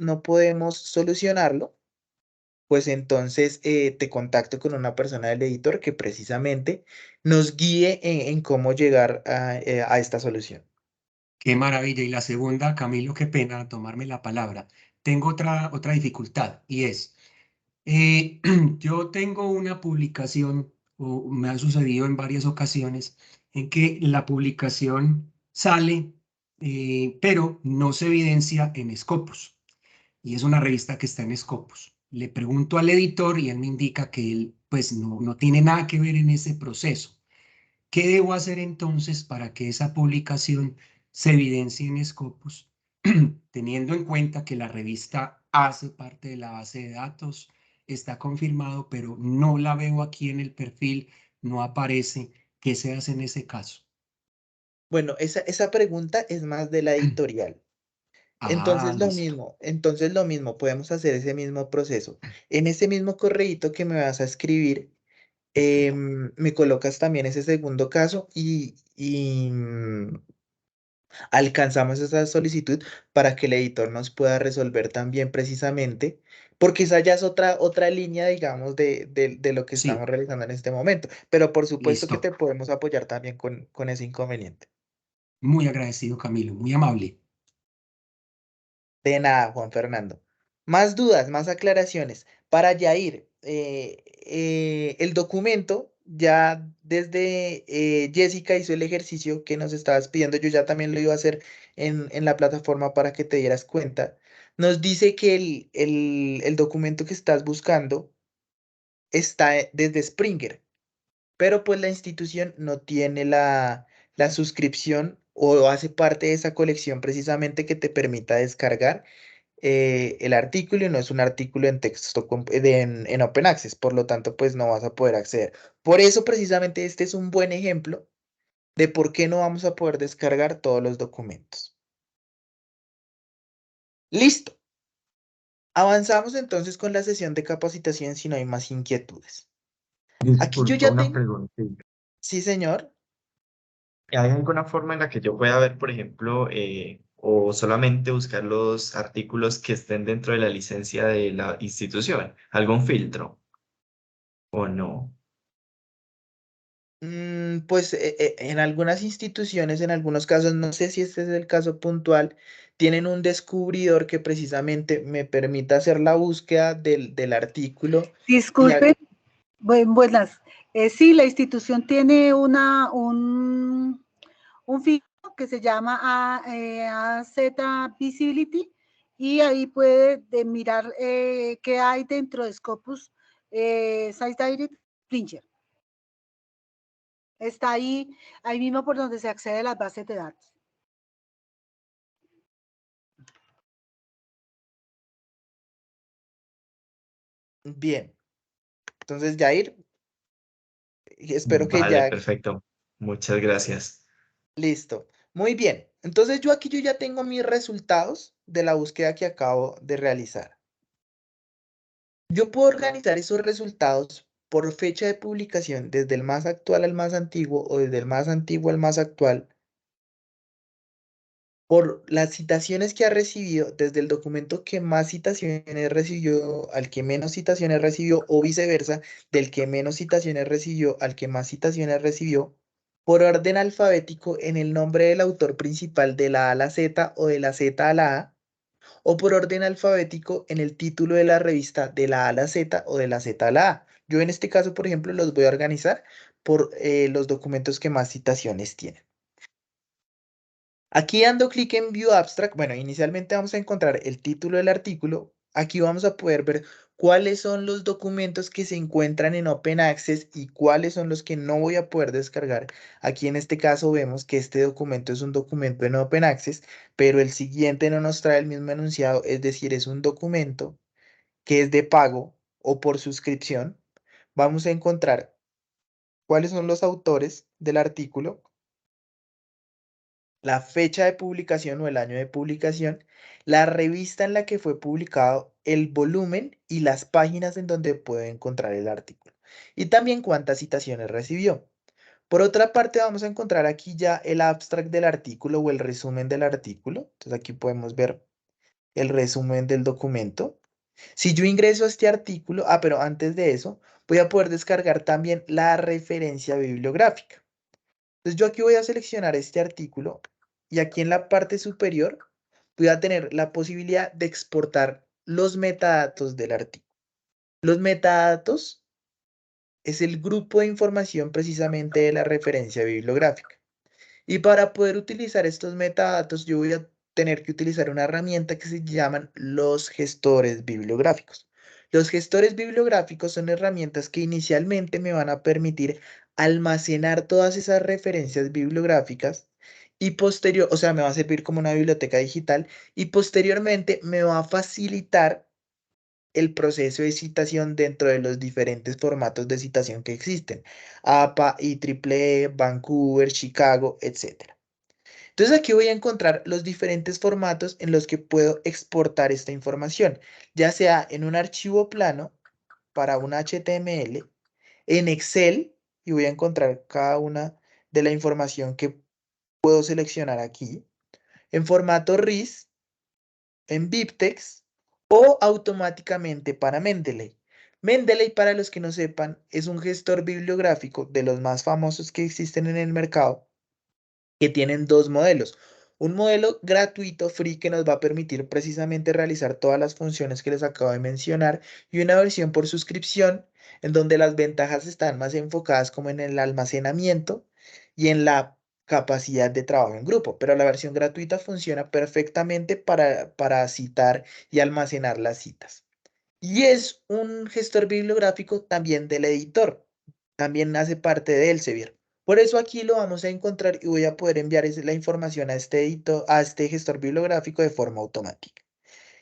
Speaker 1: solucionarlo, pues entonces te contacto con una persona del editor que precisamente nos guíe en cómo llegar a esta solución.
Speaker 8: Qué maravilla. Y la segunda, Camilo, qué pena tomarme la palabra. Tengo otra dificultad y es, yo tengo una publicación, o me ha sucedido en varias ocasiones, en que la publicación sale, pero no se evidencia en Scopus. Y es una revista que está en Scopus. Le pregunto al editor y él me indica que él pues no tiene nada que ver en ese proceso. ¿Qué debo hacer entonces para que esa publicación se evidencie en Scopus, teniendo en cuenta que la revista hace parte de la base de datos, está confirmado, pero no la veo aquí en el perfil, no aparece? ¿Qué se hace en ese caso?
Speaker 1: Bueno, esa pregunta es más de la editorial.
Speaker 8: Ah, listo.
Speaker 1: Entonces lo mismo, podemos hacer ese mismo proceso. En ese mismo correíto que me vas a escribir, me colocas también ese segundo caso y alcanzamos esa solicitud para que el editor nos pueda resolver también precisamente, porque esa ya es otra línea, digamos, de lo que estamos
Speaker 8: Sí,
Speaker 1: realizando en este momento. Pero por supuesto que te
Speaker 8: listo.
Speaker 1: podemos apoyar también con ese inconveniente.
Speaker 8: Muy agradecido, Camilo, muy amable.
Speaker 1: De nada, Juan Fernando. Más dudas, más aclaraciones. Para Yair, el documento, ya desde Jessica hizo el ejercicio que nos estabas pidiendo, yo ya también lo iba a hacer en la plataforma para que te dieras cuenta. Nos dice que el documento que estás buscando está desde Springer, pero pues la institución no tiene la suscripción o hace parte de esa colección precisamente que te permita descargar el artículo y no es un artículo en texto en Open Access, por lo tanto, pues no vas a poder acceder. Por eso, precisamente, este es un buen ejemplo de por qué no vamos a poder descargar todos los documentos. Listo. Avanzamos entonces con la sesión de capacitación si no hay más inquietudes. Aquí yo
Speaker 9: Disculpa,
Speaker 1: ya
Speaker 9: una
Speaker 1: tengo,
Speaker 9: pregunta.
Speaker 1: sí, señor.
Speaker 9: ¿Hay alguna forma en la que yo pueda ver, por ejemplo, o solamente buscar los artículos que estén dentro de la licencia de la institución? ¿Algún filtro o no?
Speaker 1: Pues en algunas instituciones, en algunos casos, no sé si este es el caso puntual, tienen un descubridor que precisamente me permita hacer la búsqueda del artículo y
Speaker 7: Disculpen, buenas. Sí, la institución tiene un filtro que se llama AZ Visibility y ahí puede mirar qué hay dentro de Scopus SciDirect Springer. Está ahí mismo por donde se accede a las bases de datos.
Speaker 1: bien. Entonces, Jair, espero que
Speaker 9: Vale,
Speaker 1: ya,
Speaker 9: perfecto. Muchas gracias.
Speaker 1: listo. Muy bien. Entonces, yo ya tengo mis resultados de la búsqueda que acabo de realizar. Yo puedo organizar esos resultados por fecha de publicación, desde el más actual al más antiguo o desde el más antiguo al más actual, por las citaciones que ha recibido, desde el documento que más citaciones recibió al que menos citaciones recibió, o viceversa, del que menos citaciones recibió al que más citaciones recibió, por orden alfabético en el nombre del autor principal de la A a la Z o de la Z a la A, o por orden alfabético en el título de la revista de la A a la Z o de la Z a la A. Yo en este caso, por ejemplo, los voy a organizar por los documentos que más citaciones tienen. Aquí dando clic en View Abstract, bueno, inicialmente vamos a encontrar el título del artículo. aquí vamos a poder ver cuáles son los documentos que se encuentran en Open Access y cuáles son los que no voy a poder descargar. Aquí en este caso vemos que este documento es un documento en Open Access, pero el siguiente no nos trae el mismo enunciado, es decir, es un documento que es de pago o por suscripción. Vamos a encontrar cuáles son los autores del artículo, la fecha de publicación o el año de publicación, la revista en la que fue publicado, el volumen y las páginas en donde puede encontrar el artículo. Y también cuántas citaciones recibió. Por otra parte, vamos a encontrar aquí ya el abstract del artículo o el resumen del artículo. Entonces aquí podemos ver el resumen del documento. Si yo ingreso a este artículo, pero antes de eso, voy a poder descargar también la referencia bibliográfica. Entonces yo aquí voy a seleccionar este artículo y aquí en la parte superior voy a tener la posibilidad de exportar los metadatos del artículo. Los metadatos es el grupo de información precisamente de la referencia bibliográfica. Y para poder utilizar estos metadatos, yo voy a tener que utilizar una herramienta que se llaman los gestores bibliográficos. Los gestores bibliográficos son herramientas que inicialmente me van a permitir almacenar todas esas referencias bibliográficas y o sea, me va a servir como una biblioteca digital y posteriormente me va a facilitar el proceso de citación dentro de los diferentes formatos de citación que existen. APA, IEEE, Vancouver, Chicago, etc. Entonces aquí voy a encontrar los diferentes formatos en los que puedo exportar esta información, ya sea en un archivo plano para un HTML, en Excel, y voy a encontrar cada una de la información que puedo seleccionar aquí, en formato RIS, en BibTeX o automáticamente para Mendeley. Mendeley, para los que no sepan, es un gestor bibliográfico de los más famosos que existen en el mercado, que tienen dos modelos. Un modelo gratuito, free, que nos va a permitir precisamente realizar todas las funciones que les acabo de mencionar, y una versión por suscripción, en donde las ventajas están más enfocadas como en el almacenamiento y en la capacidad de trabajo en grupo. Pero la versión gratuita funciona perfectamente para citar y almacenar las citas. Y es un gestor bibliográfico también del editor. También hace parte de Elsevier. Por eso aquí lo vamos a encontrar y voy a poder enviar la información a este editor, a este gestor bibliográfico de forma automática.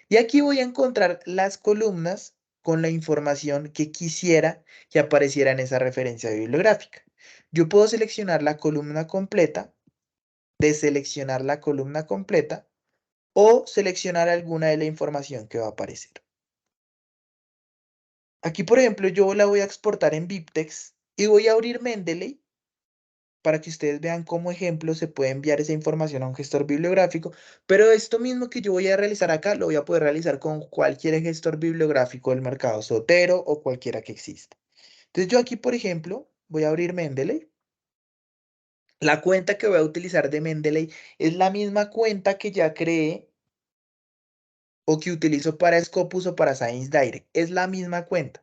Speaker 1: Y aquí voy a encontrar las columnas con la información que quisiera que apareciera en esa referencia bibliográfica. Yo puedo seleccionar la columna completa, deseleccionar la columna completa o seleccionar alguna de la información que va a aparecer. Aquí, por ejemplo, yo la voy a exportar en BibTeX y voy a abrir Mendeley para que ustedes vean como ejemplo se puede enviar esa información a un gestor bibliográfico, pero esto mismo que yo voy a realizar acá lo voy a poder realizar con cualquier gestor bibliográfico del mercado, Zotero o cualquiera que exista. Entonces yo aquí, por ejemplo, voy a abrir Mendeley. La cuenta que voy a utilizar de Mendeley es la misma cuenta que ya creé o que utilizo para Scopus o para Science Direct. Es la misma cuenta.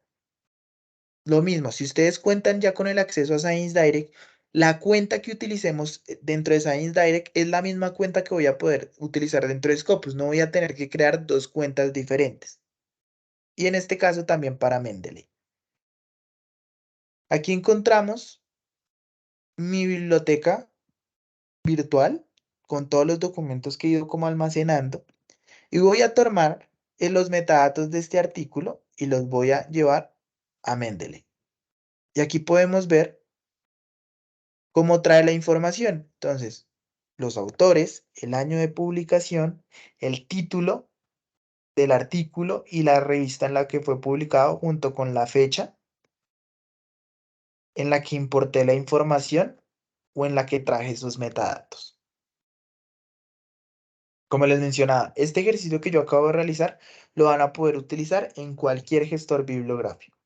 Speaker 1: Lo mismo, si ustedes cuentan ya con el acceso a Science Direct, la cuenta que utilicemos dentro de Science Direct es la misma cuenta que voy a poder utilizar dentro de Scopus. No voy a tener que crear dos cuentas diferentes. Y en este caso también para Mendeley. Aquí encontramos mi biblioteca virtual con todos los documentos que he ido como almacenando. Y voy a tomar los metadatos de este artículo y los voy a llevar a Mendeley. Y aquí podemos ver cómo trae la información. Entonces, los autores, el año de publicación, el título del artículo y la revista en la que fue publicado junto con la fecha en la que importé la información o en la que traje esos metadatos. Como les mencionaba, este ejercicio que yo acabo de realizar lo van a poder utilizar en cualquier gestor bibliográfico.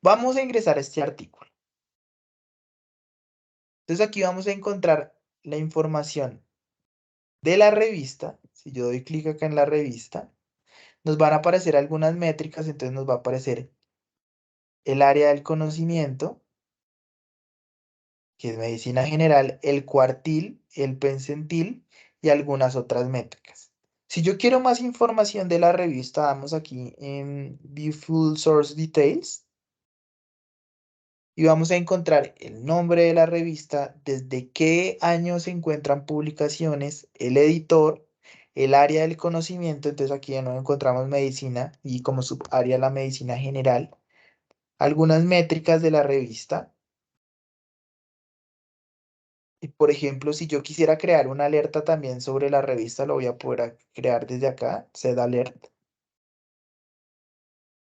Speaker 1: Vamos a ingresar a este artículo. Entonces aquí vamos a encontrar la información de la revista. Si yo doy clic acá en la revista, nos van a aparecer algunas métricas, entonces nos va a aparecer el área del conocimiento, que es medicina general, el cuartil, el pencentil y algunas otras métricas. Si yo quiero más información de la revista, vamos aquí en View Full Source Details y vamos a encontrar el nombre de la revista, desde qué año se encuentran publicaciones, el editor, el área del conocimiento. Entonces aquí de nuevo encontramos medicina y como subárea la medicina general, algunas métricas de la revista. Y por ejemplo, si yo quisiera crear una alerta también sobre la revista, lo voy a poder crear desde acá, Set Alert.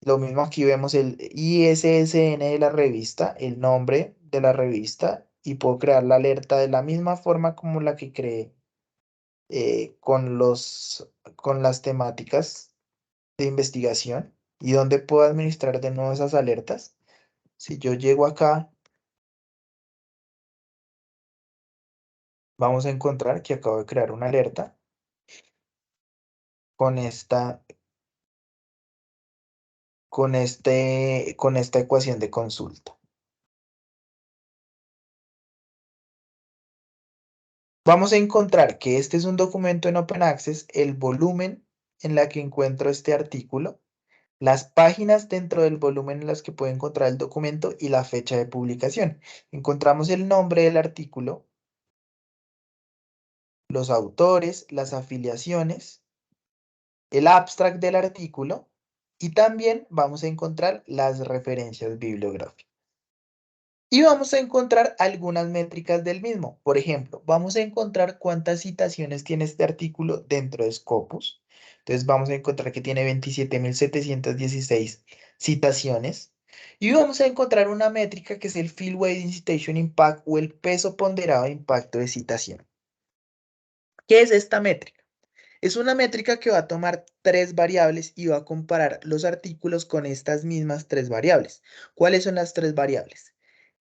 Speaker 1: Lo mismo aquí vemos el ISSN de la revista, el nombre de la revista, y puedo crear la alerta de la misma forma como la que creé con las temáticas de investigación. ¿Y dónde puedo administrar de nuevo esas alertas? Si yo llego acá, vamos a encontrar que acabo de crear una alerta con esta ecuación de consulta. Vamos a encontrar que este es un documento en Open Access, el volumen en la que encuentro este artículo, las páginas dentro del volumen en las que puedo encontrar el documento y la fecha de publicación. Encontramos el nombre del artículo, los autores, las afiliaciones, el abstract del artículo y también vamos a encontrar las referencias bibliográficas. Y vamos a encontrar algunas métricas del mismo. Por ejemplo, vamos a encontrar cuántas citaciones tiene este artículo dentro de Scopus. Entonces vamos a encontrar que tiene 27.716 citaciones. Y vamos a encontrar una métrica que es el Field Weighted Citation Impact o el peso ponderado de impacto de citación. ¿Qué es esta métrica? Es una métrica que va a tomar tres variables y va a comparar los artículos con estas mismas tres variables. ¿Cuáles son las tres variables?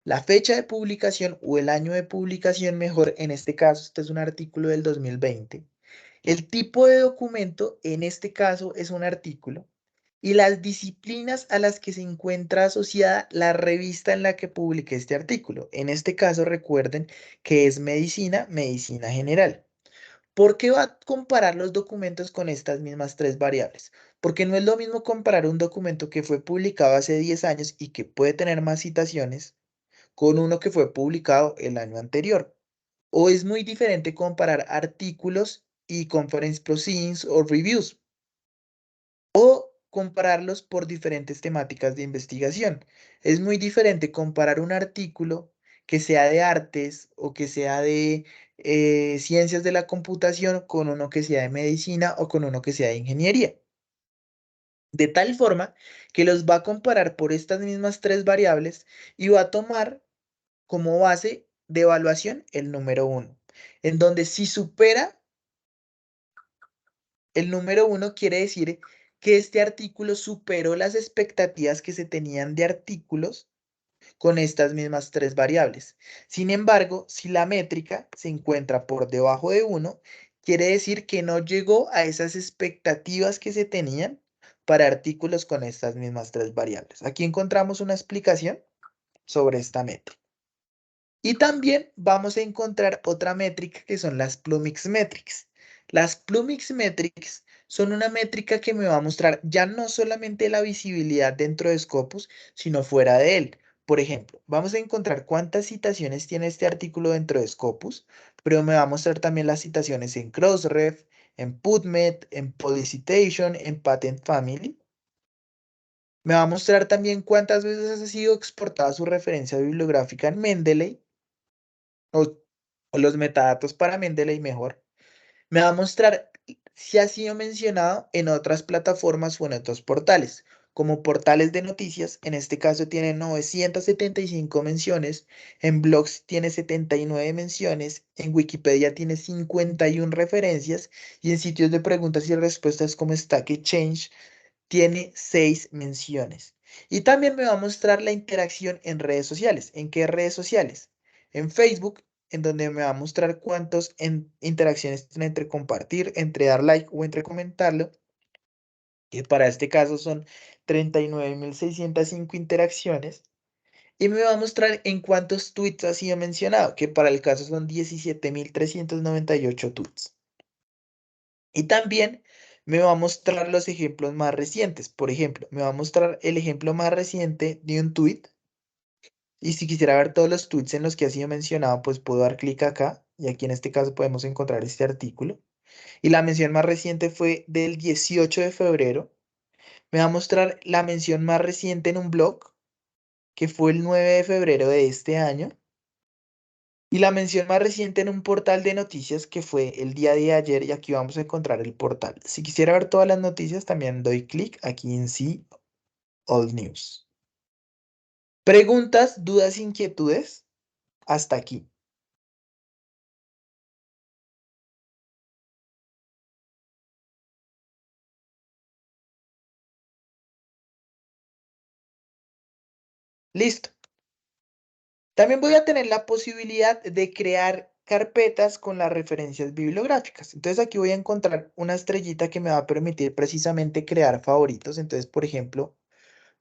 Speaker 1: La fecha de publicación o el año de publicación mejor, en este caso, este es un artículo del 2020. El tipo de documento, en este caso, es un artículo. Y las disciplinas a las que se encuentra asociada la revista en la que publiqué este artículo. En este caso, recuerden que es medicina, medicina general. ¿Por qué va a comparar los documentos con estas mismas tres variables? Porque no es lo mismo comparar un documento que fue publicado hace 10 años y que puede tener más citaciones con uno que fue publicado el año anterior. O es muy diferente comparar artículos y conference proceedings o reviews. O compararlos por diferentes temáticas de investigación. Es muy diferente comparar un artículo que sea de artes o que sea de ciencias de la computación con uno que sea de medicina o con uno que sea de ingeniería. De tal forma que los va a comparar por estas mismas tres variables y va a tomar como base de evaluación el número 1, en donde si supera el número 1 quiere decir que este artículo superó las expectativas que se tenían de artículos con estas mismas tres variables. Sin embargo, si la métrica se encuentra por debajo de 1, quiere decir que no llegó a esas expectativas que se tenían para artículos con estas mismas tres variables. Aquí encontramos una explicación sobre esta métrica. Y también vamos a encontrar otra métrica que son las Plumix Metrics. Las Plumix Metrics son una métrica que me va a mostrar ya no solamente la visibilidad dentro de Scopus, sino fuera de él. Por ejemplo, vamos a encontrar cuántas citaciones tiene este artículo dentro de Scopus, pero me va a mostrar también las citaciones en Crossref, en PubMed, en Polycitation, en Patent Family. Me va a mostrar también cuántas veces ha sido exportada su referencia bibliográfica en Mendeley o, o los metadatos para Mendeley mejor, me va a mostrar si ha sido mencionado en otras plataformas o en otros portales, como portales de noticias. En este caso tiene 975 menciones, en blogs tiene 79 menciones, en Wikipedia tiene 51 referencias y en sitios de preguntas y respuestas como Stack Exchange tiene 6 menciones. Y también me va a mostrar la interacción en redes sociales. ¿En qué redes sociales? En Facebook, en donde me va a mostrar cuántas interacciones tiene entre compartir, entre dar like o entre comentarlo. Que para este caso son 39.605 interacciones. Y me va a mostrar en cuántos tweets ha sido mencionado, que para el caso son 17.398 tweets. Y también me va a mostrar los ejemplos más recientes. Por ejemplo, me va a mostrar el ejemplo más reciente de un tweet. Y si quisiera ver todos los tweets en los que ha sido mencionado, pues puedo dar clic acá. Y aquí en este caso podemos encontrar este artículo. Y la mención más reciente fue del 18 de febrero. Me va a mostrar la mención más reciente en un blog, que fue el 9 de febrero de este año. Y la mención más reciente en un portal de noticias, que fue el día de ayer. Y aquí vamos a encontrar el portal. Si quisiera ver todas las noticias, también doy clic aquí en See All News. Preguntas, dudas, inquietudes. Hasta aquí. Listo. También voy a tener la posibilidad de crear carpetas con las referencias bibliográficas. Entonces aquí voy a encontrar una estrellita que me va a permitir precisamente crear favoritos. Entonces, por ejemplo,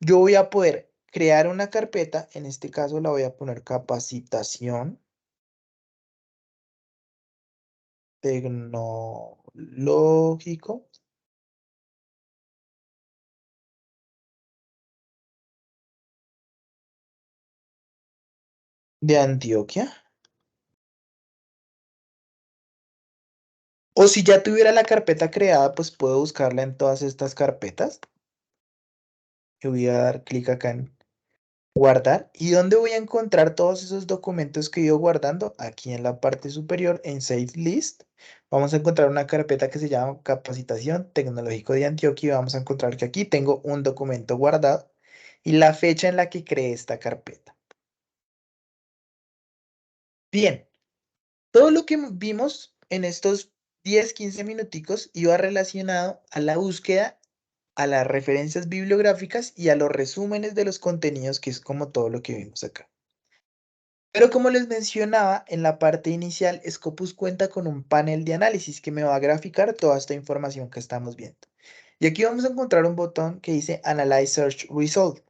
Speaker 1: yo voy a poder crear una carpeta. En este caso la voy a poner capacitación tecnológico de Antioquia. O si ya tuviera la carpeta creada, pues puedo buscarla en todas estas carpetas. Yo voy a dar clic acá en guardar. ¿Y dónde voy a encontrar todos esos documentos que he ido guardando? Aquí en la parte superior, en Save List. Vamos a encontrar una carpeta que se llama Capacitación Tecnológico de Antioquia. Y vamos a encontrar que aquí tengo un documento guardado y la fecha en la que creé esta carpeta. Bien, todo lo que vimos en estos 10-15 minuticos iba relacionado a la búsqueda, a las referencias bibliográficas y a los resúmenes de los contenidos, que es como todo lo que vimos acá. Pero como les mencionaba en la parte inicial, Scopus cuenta con un panel de análisis que me va a graficar toda esta información que estamos viendo. Y aquí vamos a encontrar un botón que dice Analyze Search Result,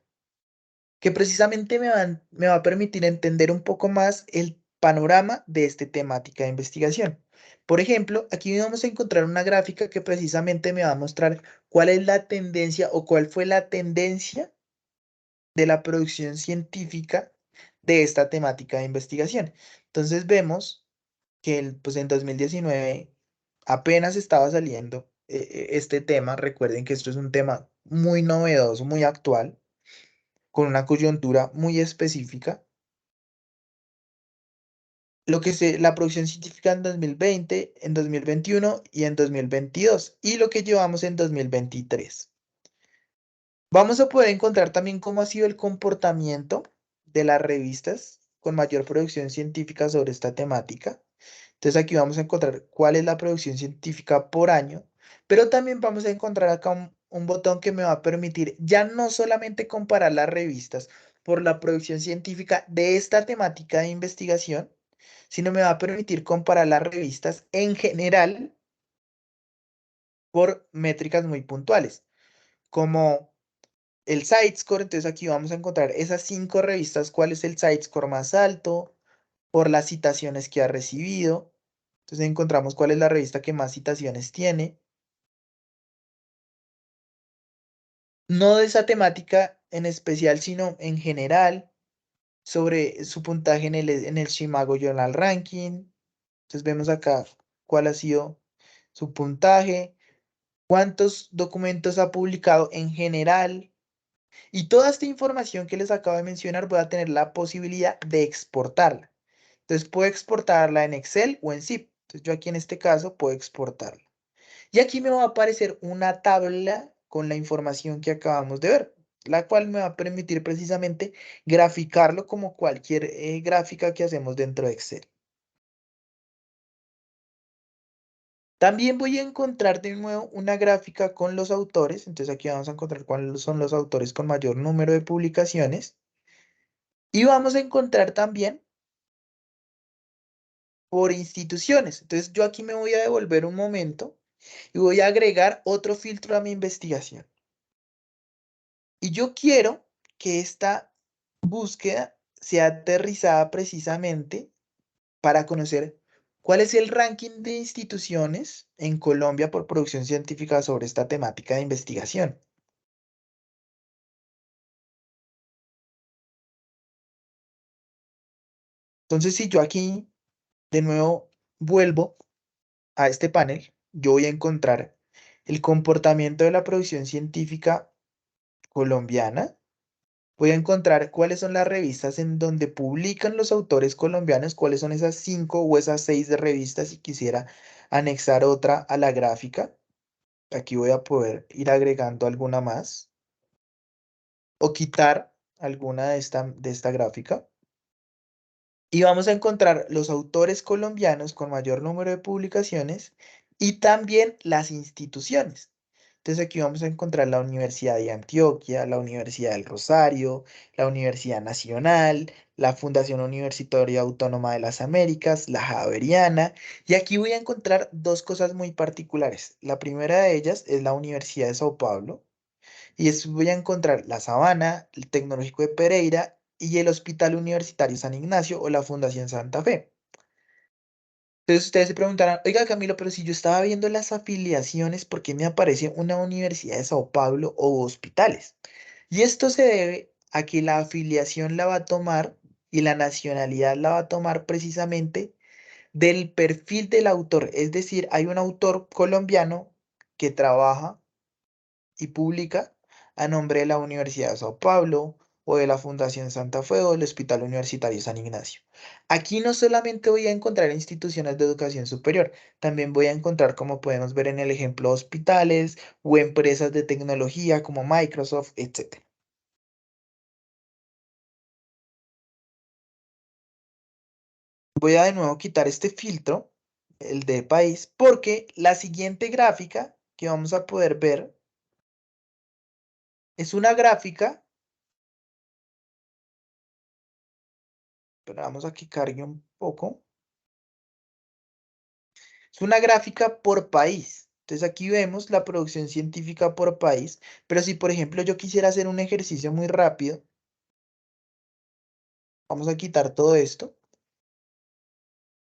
Speaker 1: que precisamente me va a permitir entender un poco más el panorama de esta temática de investigación. Por ejemplo, aquí vamos a encontrar una gráfica que precisamente me va a mostrar cuál es la tendencia o cuál fue la tendencia de la producción científica de esta temática de investigación. Entonces vemos que pues en 2019 apenas estaba saliendo este tema. Recuerden que esto es un tema muy novedoso, muy actual, con una coyuntura muy específica. La producción científica en 2020, en 2021 y en 2022, y lo que llevamos en 2023. Vamos a poder encontrar también cómo ha sido el comportamiento de las revistas con mayor producción científica sobre esta temática. Entonces aquí vamos a encontrar cuál es la producción científica por año, pero también vamos a encontrar acá un botón que me va a permitir ya no solamente comparar las revistas por la producción científica de esta temática de investigación, sino me va a permitir comparar las revistas en general por métricas muy puntuales, como el site-score. Entonces aquí vamos a encontrar esas 5 revistas, cuál es el site-score más alto, por las citaciones que ha recibido. Entonces encontramos cuál es la revista que más citaciones tiene. No de esa temática en especial, sino en general, sobre su puntaje en el Chicago Journal Ranking. Entonces vemos acá cuál ha sido su puntaje, cuántos documentos ha publicado en general. Y toda esta información que les acabo de mencionar voy a tener la posibilidad de exportarla. Entonces puedo exportarla en Excel o en zip. Entonces yo aquí en este caso puedo exportarla. Y aquí me va a aparecer una tabla con la información que acabamos de ver, la cual me va a permitir precisamente graficarlo como cualquier gráfica que hacemos dentro de Excel. También voy a encontrar de nuevo una gráfica con los autores. Entonces aquí vamos a encontrar cuáles son los autores con mayor número de publicaciones. Y vamos a encontrar también por instituciones. Entonces yo aquí me voy a devolver un momento y voy a agregar otro filtro a mi investigación. Y yo quiero que esta búsqueda sea aterrizada precisamente para conocer ¿Cuál es el ranking de instituciones en Colombia por producción científica sobre esta temática de investigación? Entonces, si yo aquí de nuevo vuelvo a este panel, yo voy a encontrar el comportamiento de la producción científica colombiana. Voy a encontrar cuáles son las revistas en donde publican los autores colombianos, cuáles son esas 5 o esas 6 de revistas, si quisiera anexar otra a la gráfica. Aquí voy a poder ir agregando alguna más o quitar alguna de esta gráfica. Y vamos a encontrar los autores colombianos con mayor número de publicaciones y también las instituciones. Entonces aquí vamos a encontrar la Universidad de Antioquia, la Universidad del Rosario, la Universidad Nacional, la Fundación Universitaria Autónoma de las Américas, la Javeriana. Y aquí voy a encontrar dos cosas muy particulares. La primera de ellas es la Universidad de Sao Paulo. Y después voy a encontrar la Sabana, el Tecnológico de Pereira y el Hospital Universitario San Ignacio o la Fundación Santa Fe. Entonces ustedes se preguntarán, oiga Camilo, pero si yo estaba viendo las afiliaciones, ¿por qué me aparece una Universidad de Sao Paulo o hospitales? Y esto se debe a que la afiliación la va a tomar y la nacionalidad la va a tomar precisamente del perfil del autor. Es decir, hay un autor colombiano que trabaja y publica a nombre de la Universidad de Sao Paulo o de la Fundación Santa Fe o del Hospital Universitario San Ignacio. Aquí no solamente voy a encontrar instituciones de educación superior, también voy a encontrar, como podemos ver en el ejemplo, hospitales o empresas de tecnología como Microsoft, etc. Voy a de nuevo quitar este filtro, el de país, porque la siguiente gráfica que vamos a poder ver es una gráfica. Pero vamos a que cargue un poco. Es una gráfica por país. Entonces aquí vemos la producción científica por país. Pero si, por ejemplo, yo quisiera hacer un ejercicio muy rápido, vamos a quitar todo esto.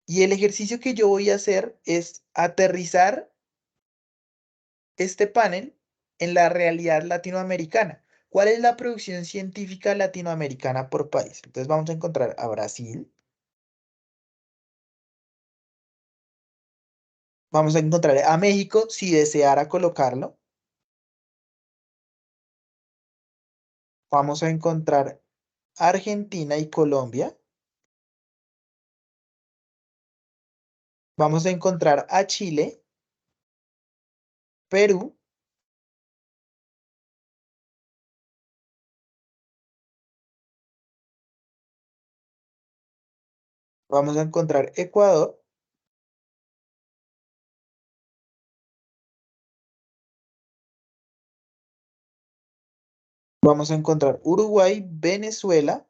Speaker 1: Y el ejercicio que yo voy a hacer es aterrizar este panel en la realidad latinoamericana. ¿Cuál es la producción científica latinoamericana por país? Entonces vamos a encontrar a Brasil. Vamos a encontrar a México si deseara colocarlo. Vamos a encontrar Argentina y Colombia. Vamos a encontrar a Chile, Perú, vamos a encontrar Ecuador, vamos a encontrar Uruguay, Venezuela,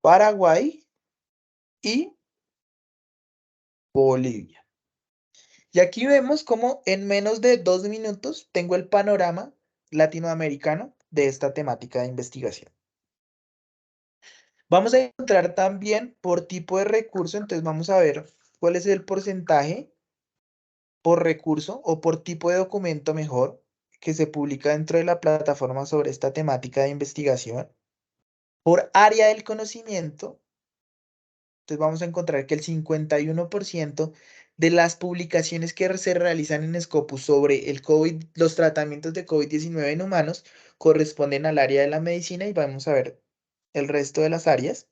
Speaker 1: Paraguay y Bolivia. Y aquí vemos cómo en menos de 2 minutos tengo el panorama latinoamericano de esta temática de investigación. Vamos a encontrar también por tipo de recurso, entonces vamos a ver cuál es el porcentaje por recurso o por tipo de documento mejor que se publica dentro de la plataforma sobre esta temática de investigación. Por área del conocimiento, entonces vamos a encontrar que el 51% de las publicaciones que se realizan en Scopus sobre el COVID, los tratamientos de COVID-19 en humanos corresponden al área de la medicina y vamos a ver el resto de las áreas.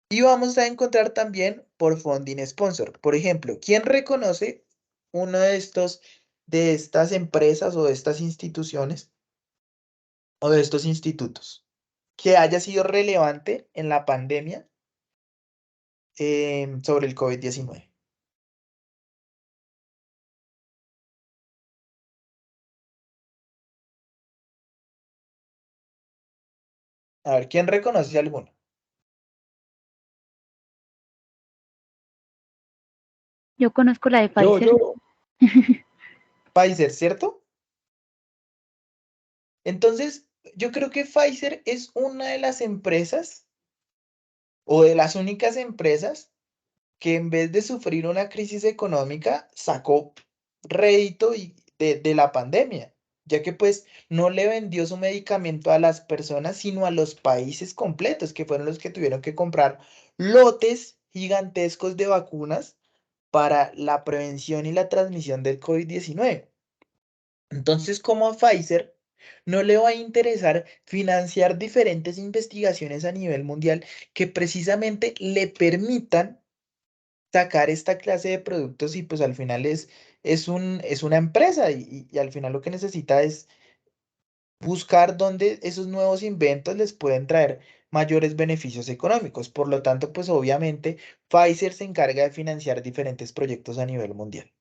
Speaker 1: Y vamos a encontrar también por funding sponsor. Por ejemplo, ¿quién reconoce uno de estas empresas o de estas instituciones o de estos institutos que haya sido relevante en la pandemia sobre el COVID-19? A ver, ¿quién reconoce alguno?
Speaker 3: Yo conozco la de
Speaker 8: Yo,
Speaker 3: Pfizer.
Speaker 1: Pfizer, ¿cierto? Entonces, yo creo que Pfizer es una de las empresas o de las únicas empresas que en vez de sufrir una crisis económica, sacó rédito de la pandemia, ya que pues no le vendió su medicamento a las personas, sino a los países completos, que fueron los que tuvieron que comprar lotes gigantescos de vacunas para la prevención y la transmisión del COVID-19. Entonces, como a Pfizer no le va a interesar financiar diferentes investigaciones a nivel mundial que precisamente le permitan sacar esta clase de productos y pues al final es una empresa y al final lo que necesita es buscar dónde esos nuevos inventos les pueden traer mayores beneficios económicos. Por lo tanto, pues obviamente Pfizer se encarga de financiar diferentes proyectos a nivel mundial.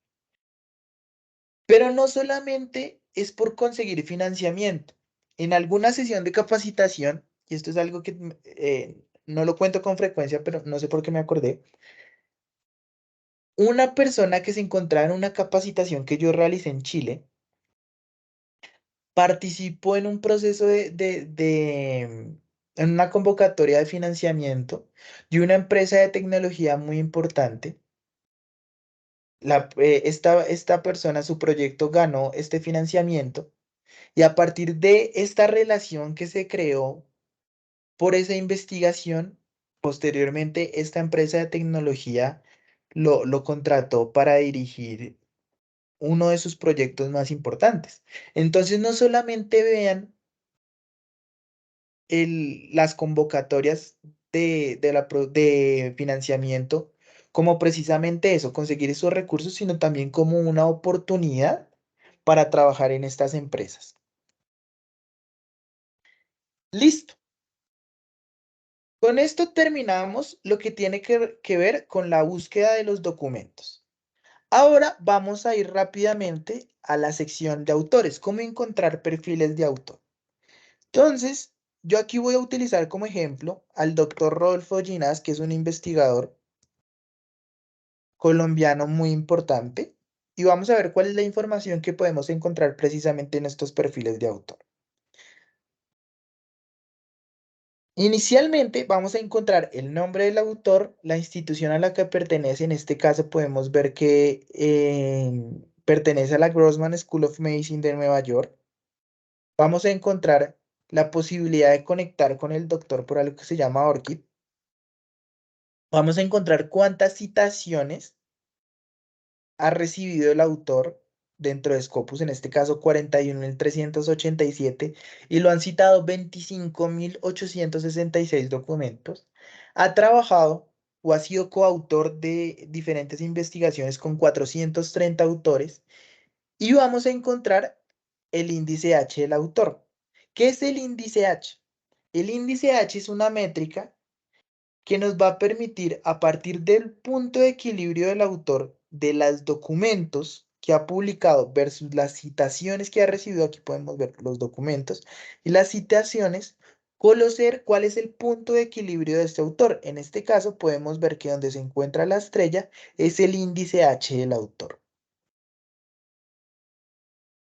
Speaker 1: Pero no solamente es por conseguir financiamiento. En alguna sesión de capacitación, y esto es algo que no lo cuento con frecuencia, pero no sé por qué me acordé, una persona que se encontraba en una capacitación que yo realicé en Chile participó en un proceso en una convocatoria de financiamiento de una empresa de tecnología muy importante. Esta persona, su proyecto ganó este financiamiento y a partir de esta relación que se creó por esa investigación, posteriormente esta empresa de tecnología lo contrató para dirigir uno de sus proyectos más importantes. Entonces, no solamente vean las convocatorias de financiamiento como precisamente eso, conseguir esos recursos, sino también como una oportunidad para trabajar en estas empresas. Listo. Con esto terminamos lo que tiene que ver con la búsqueda de los documentos. Ahora vamos a ir rápidamente a la sección de autores, cómo encontrar perfiles de autor. Entonces, yo aquí voy a utilizar como ejemplo al doctor Rodolfo Ginás, que es un investigador colombiano muy importante, y vamos a ver cuál es la información que podemos encontrar precisamente en estos perfiles de autor. Inicialmente vamos a encontrar el nombre del autor, la institución a la que pertenece. En este caso podemos ver que pertenece a la Grossman School of Medicine de Nueva York. Vamos a encontrar la posibilidad de conectar con el doctor por algo que se llama ORCID. Vamos a encontrar cuántas citaciones ha recibido el autor dentro de Scopus, en este caso 41.387, y lo han citado 25.866 documentos. Ha trabajado o ha sido coautor de diferentes investigaciones con 430 autores y vamos a encontrar el índice H del autor. ¿Qué es el índice H? El índice H es una métrica que nos va a permitir, a partir del punto de equilibrio del autor, de los documentos que ha publicado versus las citaciones que ha recibido, aquí podemos ver los documentos y las citaciones, conocer cuál es el punto de equilibrio de este autor. En este caso podemos ver que donde se encuentra la estrella es el índice H del autor.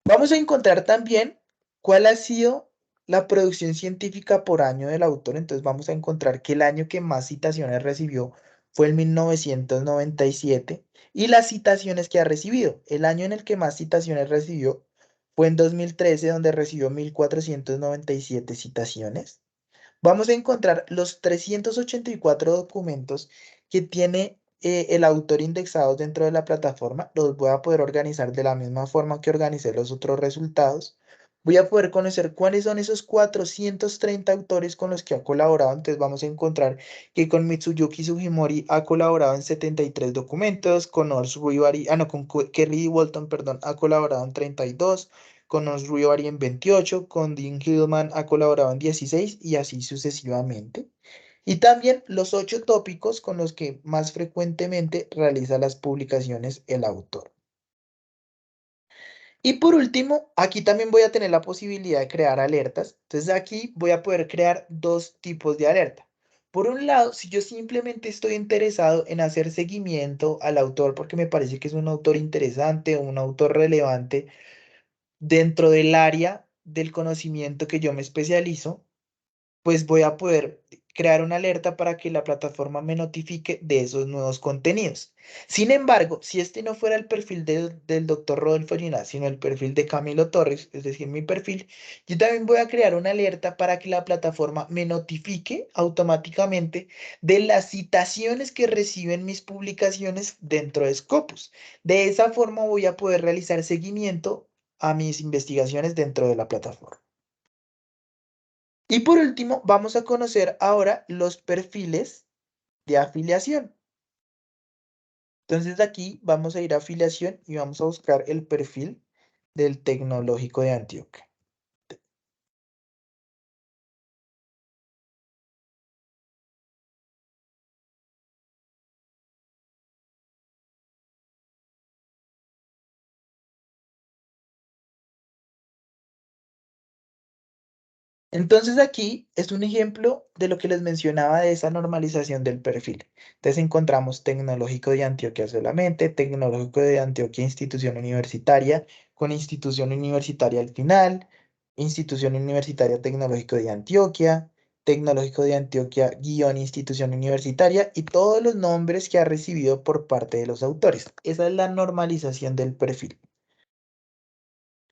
Speaker 1: Vamos a encontrar también cuál ha sido la producción científica por año del autor. Entonces vamos a encontrar que el año que más citaciones recibió fue el 1997 y las citaciones que ha recibido. El año en el que más citaciones recibió fue en 2013, donde recibió 1.497 citaciones. Vamos a encontrar los 384 documentos que tiene el autor indexados dentro de la plataforma. Los voy a poder organizar de la misma forma que organicé los otros resultados. Voy a poder conocer cuáles son esos 430 autores con los que ha colaborado. Entonces vamos a encontrar que con Mitsuyuki Sugimori ha colaborado en 73 documentos, con Kerry Walton, perdón, ha colaborado en 32, con Os Ryobari en 28, con Dean Hillman ha colaborado en 16 y así sucesivamente. Y también los 8 tópicos con los que más frecuentemente realiza las publicaciones el autor. Y por último, aquí también voy a tener la posibilidad de crear alertas. Entonces aquí voy a poder crear dos tipos de alerta. Por un lado, si yo simplemente estoy interesado en hacer seguimiento al autor porque me parece que es un autor interesante o un autor relevante dentro del área del conocimiento que yo me especializo, pues voy a poder crear una alerta para que la plataforma me notifique de esos nuevos contenidos. Sin embargo, si este no fuera el perfil del doctor Rodolfo Ginás, sino el perfil de Camilo Torres, es decir, mi perfil, yo también voy a crear una alerta para que la plataforma me notifique automáticamente de las citaciones que reciben mis publicaciones dentro de Scopus. De esa forma voy a poder realizar seguimiento a mis investigaciones dentro de la plataforma. Y por último, vamos a conocer ahora los perfiles de afiliación. Entonces aquí vamos a ir a afiliación y vamos a buscar el perfil del Tecnológico de Antioquia. Entonces aquí es un ejemplo de lo que les mencionaba de esa normalización del perfil. Entonces encontramos Tecnológico de Antioquia solamente, Tecnológico de Antioquia institución universitaria, con institución universitaria al final, institución universitaria Tecnológico de Antioquia, Tecnológico de Antioquia guión institución universitaria y todos los nombres que ha recibido por parte de los autores. Esa es la normalización del perfil.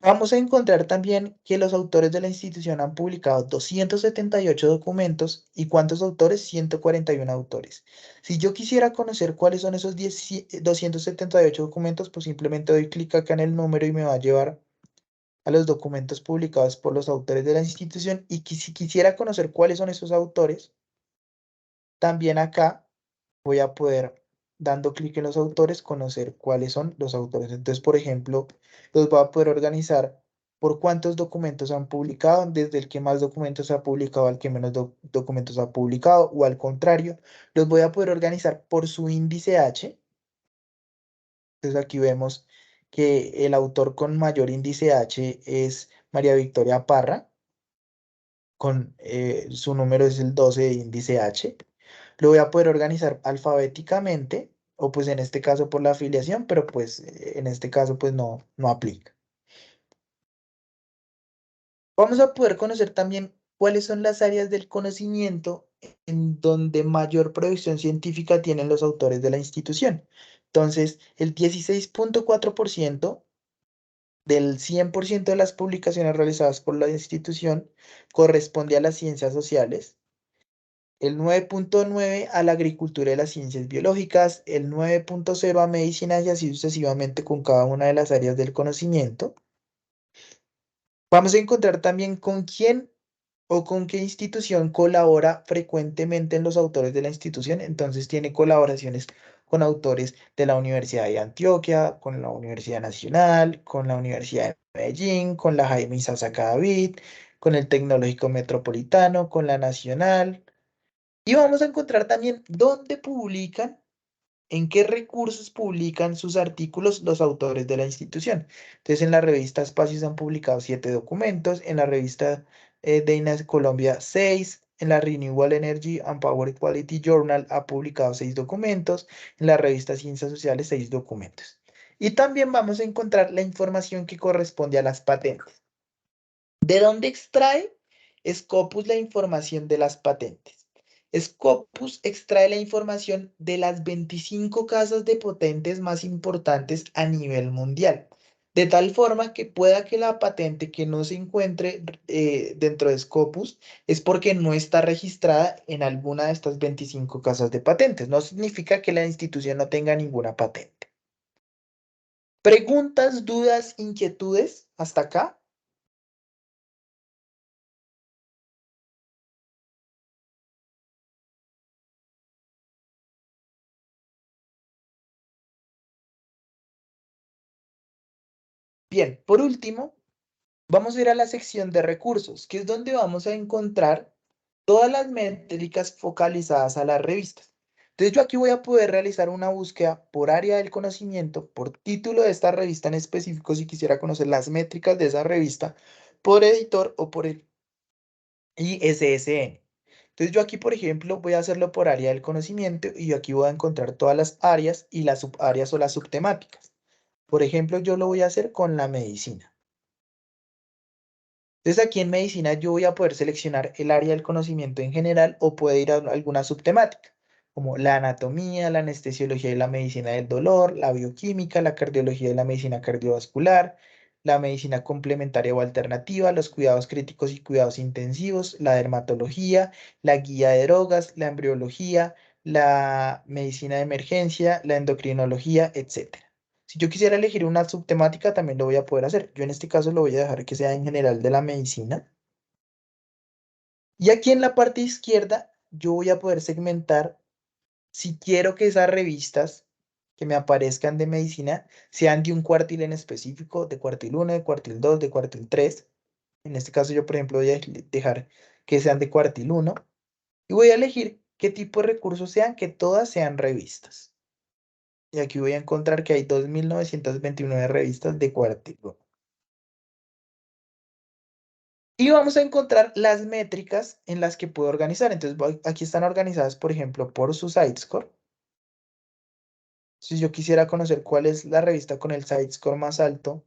Speaker 1: Vamos a encontrar también que los autores de la institución han publicado 278 documentos y ¿cuántos autores? 141 autores. Si yo quisiera conocer cuáles son esos 278 documentos, pues simplemente doy clic acá en el número y me va a llevar a los documentos publicados por los autores de la institución y si quisiera conocer cuáles son esos autores, también acá voy a poder, dando clic en los autores, conocer cuáles son los autores. Entonces, por ejemplo, los voy a poder organizar por cuántos documentos han publicado, desde el que más documentos ha publicado al que menos documentos ha publicado, o al contrario, los voy a poder organizar por su índice H. Entonces aquí vemos que el autor con mayor índice H es María Victoria Parra, su número es el 12 de índice H. Lo voy a poder organizar alfabéticamente, o pues en este caso por la afiliación, pero pues en este caso pues no aplica. Vamos a poder conocer también cuáles son las áreas del conocimiento en donde mayor producción científica tienen los autores de la institución. Entonces, el 16.4% del 100% de las publicaciones realizadas por la institución corresponde a las ciencias sociales, el 9.9 a la agricultura y las ciencias biológicas, el 9.0 a medicina y así sucesivamente con cada una de las áreas del conocimiento. Vamos a encontrar también con quién o con qué institución colabora frecuentemente en los autores de la institución. Entonces tiene colaboraciones con autores de la Universidad de Antioquia, con la Universidad Nacional, con la Universidad de Medellín, con la Jaime Isaac David, con el Tecnológico Metropolitano, con la Nacional. Y vamos a encontrar también dónde publican, en qué recursos publican sus artículos los autores de la institución. Entonces, en la revista Espacios han publicado 7 documentos, en la revista Dana Colombia 6, en la Renewable Energy and Power Equality Journal ha publicado 6 documentos, en la revista Ciencias Sociales 6 documentos. Y también vamos a encontrar la información que corresponde a las patentes. ¿De dónde extrae Scopus la información de las patentes? Scopus extrae la información de las 25 casas de patentes más importantes a nivel mundial, de tal forma que pueda que la patente que no se encuentre dentro de Scopus es porque no está registrada en alguna de estas 25 casas de patentes. No significa que la institución no tenga ninguna patente. ¿Preguntas, dudas, inquietudes hasta acá? Bien, por último, vamos a ir a la sección de recursos, que es donde vamos a encontrar todas las métricas focalizadas a las revistas. Entonces yo aquí voy a poder realizar una búsqueda por área del conocimiento, por título de esta revista en específico, si quisiera conocer las métricas de esa revista, por editor o por el ISSN. Entonces yo aquí, por ejemplo, voy a hacerlo por área del conocimiento y yo aquí voy a encontrar todas las áreas y las subáreas o las subtemáticas. Por ejemplo, yo lo voy a hacer con la medicina. Entonces aquí en medicina yo voy a poder seleccionar el área del conocimiento en general o puede ir a alguna subtemática, como la anatomía, la anestesiología y la medicina del dolor, la bioquímica, la cardiología y la medicina cardiovascular, la medicina complementaria o alternativa, los cuidados críticos y cuidados intensivos, la dermatología, la guía de drogas, la embriología, la medicina de emergencia, la endocrinología, etcétera. Si yo quisiera elegir una subtemática, también lo voy a poder hacer. Yo en este caso lo voy a dejar que sea en general de la medicina. Y aquí en la parte izquierda, yo voy a poder segmentar si quiero que esas revistas que me aparezcan de medicina sean de un cuartil en específico, de cuartil 1, de cuartil 2, de cuartil 3. En este caso yo, por ejemplo, voy a dejar que sean de cuartil 1 y voy a elegir qué tipo de recursos sean, que todas sean revistas. Y aquí voy a encontrar que hay 2.929 revistas de cuartil 1. Y vamos a encontrar las métricas en las que puedo organizar. Entonces, aquí están organizadas, por ejemplo, por su score. Si yo quisiera conocer cuál es la revista con el score más alto,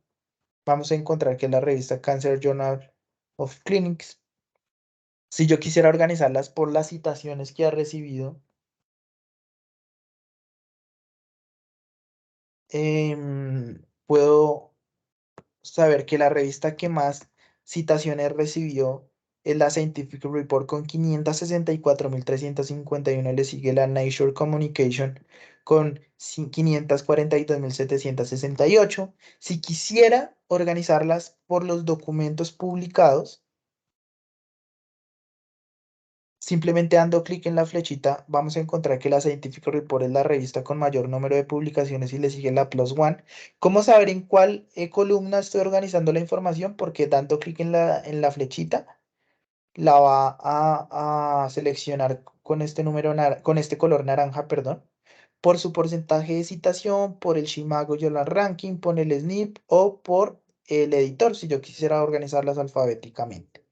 Speaker 1: vamos a encontrar que es la revista Cancer Journal of Clinics. Si yo quisiera organizarlas por las citaciones que ha recibido, puedo saber que la revista que más citaciones recibió es la Scientific Report con 564.351. Le sigue la Nature Communication con 542.768. Si quisiera organizarlas por los documentos publicados, simplemente dando clic en la flechita, vamos a encontrar que la Scientific Report es la revista con mayor número de publicaciones y le sigue la Plus One. ¿Cómo saber en cuál columna estoy organizando la información? Porque dando clic en la flechita, la va a seleccionar con este con este color naranja, perdón, por su porcentaje de citación, por el Shimago Journal Ranking, por el SNP o por el editor, si yo quisiera organizarlas alfabéticamente.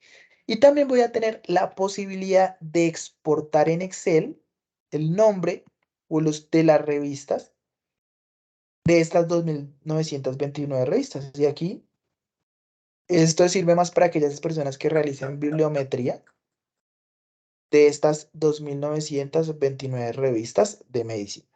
Speaker 1: Y también voy a tener la posibilidad de exportar en Excel el nombre o los de las revistas de estas 2.929 revistas. Y aquí esto sirve más para aquellas personas que realicen bibliometría de estas 2.929 revistas de medicina.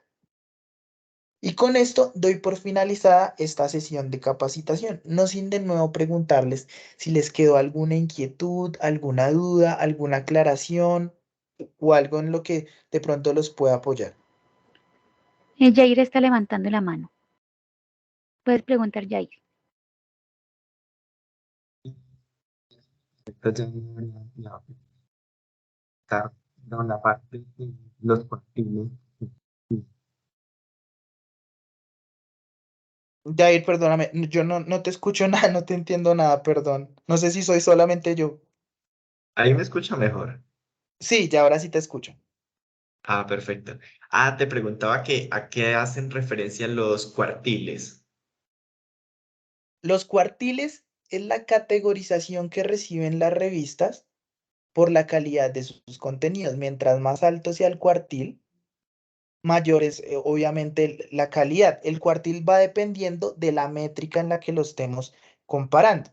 Speaker 1: Y con esto doy por finalizada esta sesión de capacitación, no sin de nuevo preguntarles si les quedó alguna inquietud, alguna duda, alguna aclaración o algo en lo que de pronto los pueda apoyar.
Speaker 3: Jair está levantando la mano. Puedes preguntar, Jair.
Speaker 9: La parte de los cuartiles.
Speaker 1: Jair, perdóname, yo no te escucho nada, no te entiendo nada, perdón. No sé si soy solamente yo.
Speaker 9: Ahí me escucha mejor.
Speaker 1: Sí, ya ahora sí te escucho.
Speaker 9: Ah, perfecto. Te preguntaba que a qué hacen referencia los cuartiles.
Speaker 1: Los cuartiles es la categorización que reciben las revistas por la calidad de sus contenidos. Mientras más alto sea el cuartil, mayor es obviamente la calidad. El cuartil va dependiendo de la métrica en la que lo estemos comparando.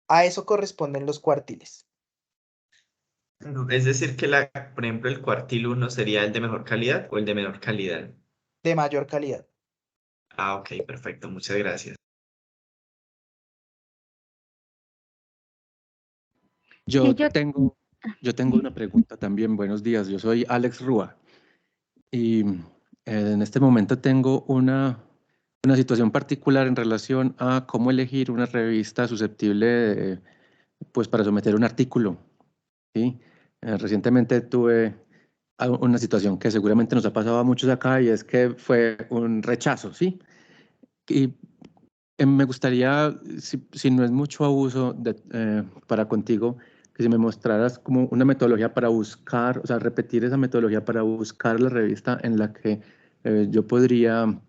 Speaker 1: A eso corresponden los cuartiles.
Speaker 9: Es decir, que por ejemplo, el cuartil 1 sería el de mejor calidad o el de menor calidad.
Speaker 1: De mayor calidad.
Speaker 9: Ok, perfecto. Muchas gracias.
Speaker 3: yo-
Speaker 10: Yo tengo una pregunta también. Buenos días, yo soy Alex Rúa y en este momento tengo una situación particular en relación a cómo elegir una revista susceptible pues para someter un artículo, ¿sí? Recientemente tuve una situación que seguramente nos ha pasado a muchos acá y es que fue un rechazo, ¿sí? Y me gustaría, si no es mucho abuso para contigo, que si me mostraras como una metodología para buscar, o sea, repetir esa metodología para buscar la revista en la que yo podría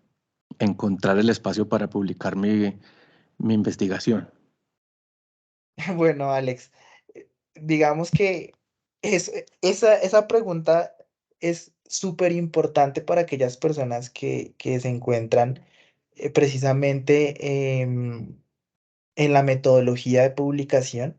Speaker 10: encontrar el espacio para publicar mi investigación.
Speaker 1: Bueno, Alex, digamos que esa pregunta es súper importante para aquellas personas que se encuentran precisamente en la metodología de publicación.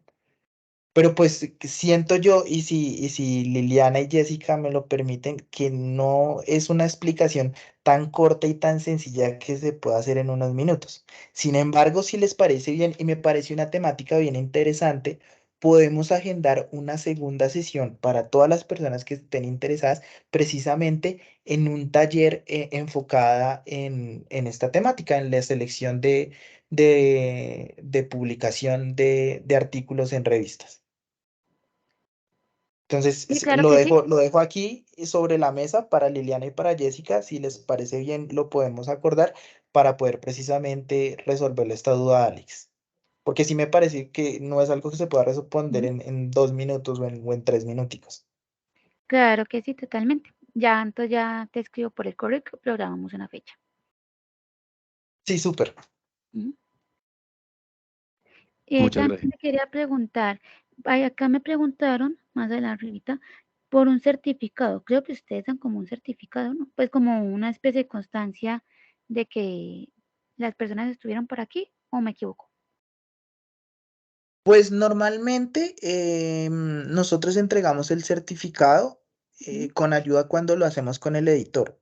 Speaker 1: Pero pues siento yo, y si Liliana y Jessica me lo permiten, que no es una explicación tan corta y tan sencilla que se pueda hacer en unos minutos. Sin embargo, si les parece bien y me parece una temática bien interesante, podemos agendar una segunda sesión para todas las personas que estén interesadas precisamente en un taller enfocada en esta temática, en la selección de publicación de artículos en revistas. Entonces,
Speaker 3: Sí, claro que sí.
Speaker 1: lo dejo aquí sobre la mesa para Liliana y para Jessica. Si les parece bien, lo podemos acordar para poder precisamente resolverle esta duda a Alex. Porque sí me parece que no es algo que se pueda responder
Speaker 3: Ujú.
Speaker 1: en 2 minutos o en 3 minuticos.
Speaker 3: Claro que sí, totalmente. Ya, entonces ya te escribo por el correo que programamos una fecha.
Speaker 1: Sí, súper.
Speaker 3: Ujú.
Speaker 10: Muchas
Speaker 3: También
Speaker 10: gracias.
Speaker 3: te quería preguntar, ay, acá me preguntaron, más de la arribita, por un certificado. Creo que ustedes dan como un certificado, ¿no? Pues como una especie de constancia de que las personas estuvieron por aquí, ¿o me equivoco?
Speaker 1: Pues normalmente nosotros entregamos el certificado
Speaker 3: Ujú.
Speaker 1: con ayuda cuando lo hacemos con el editor.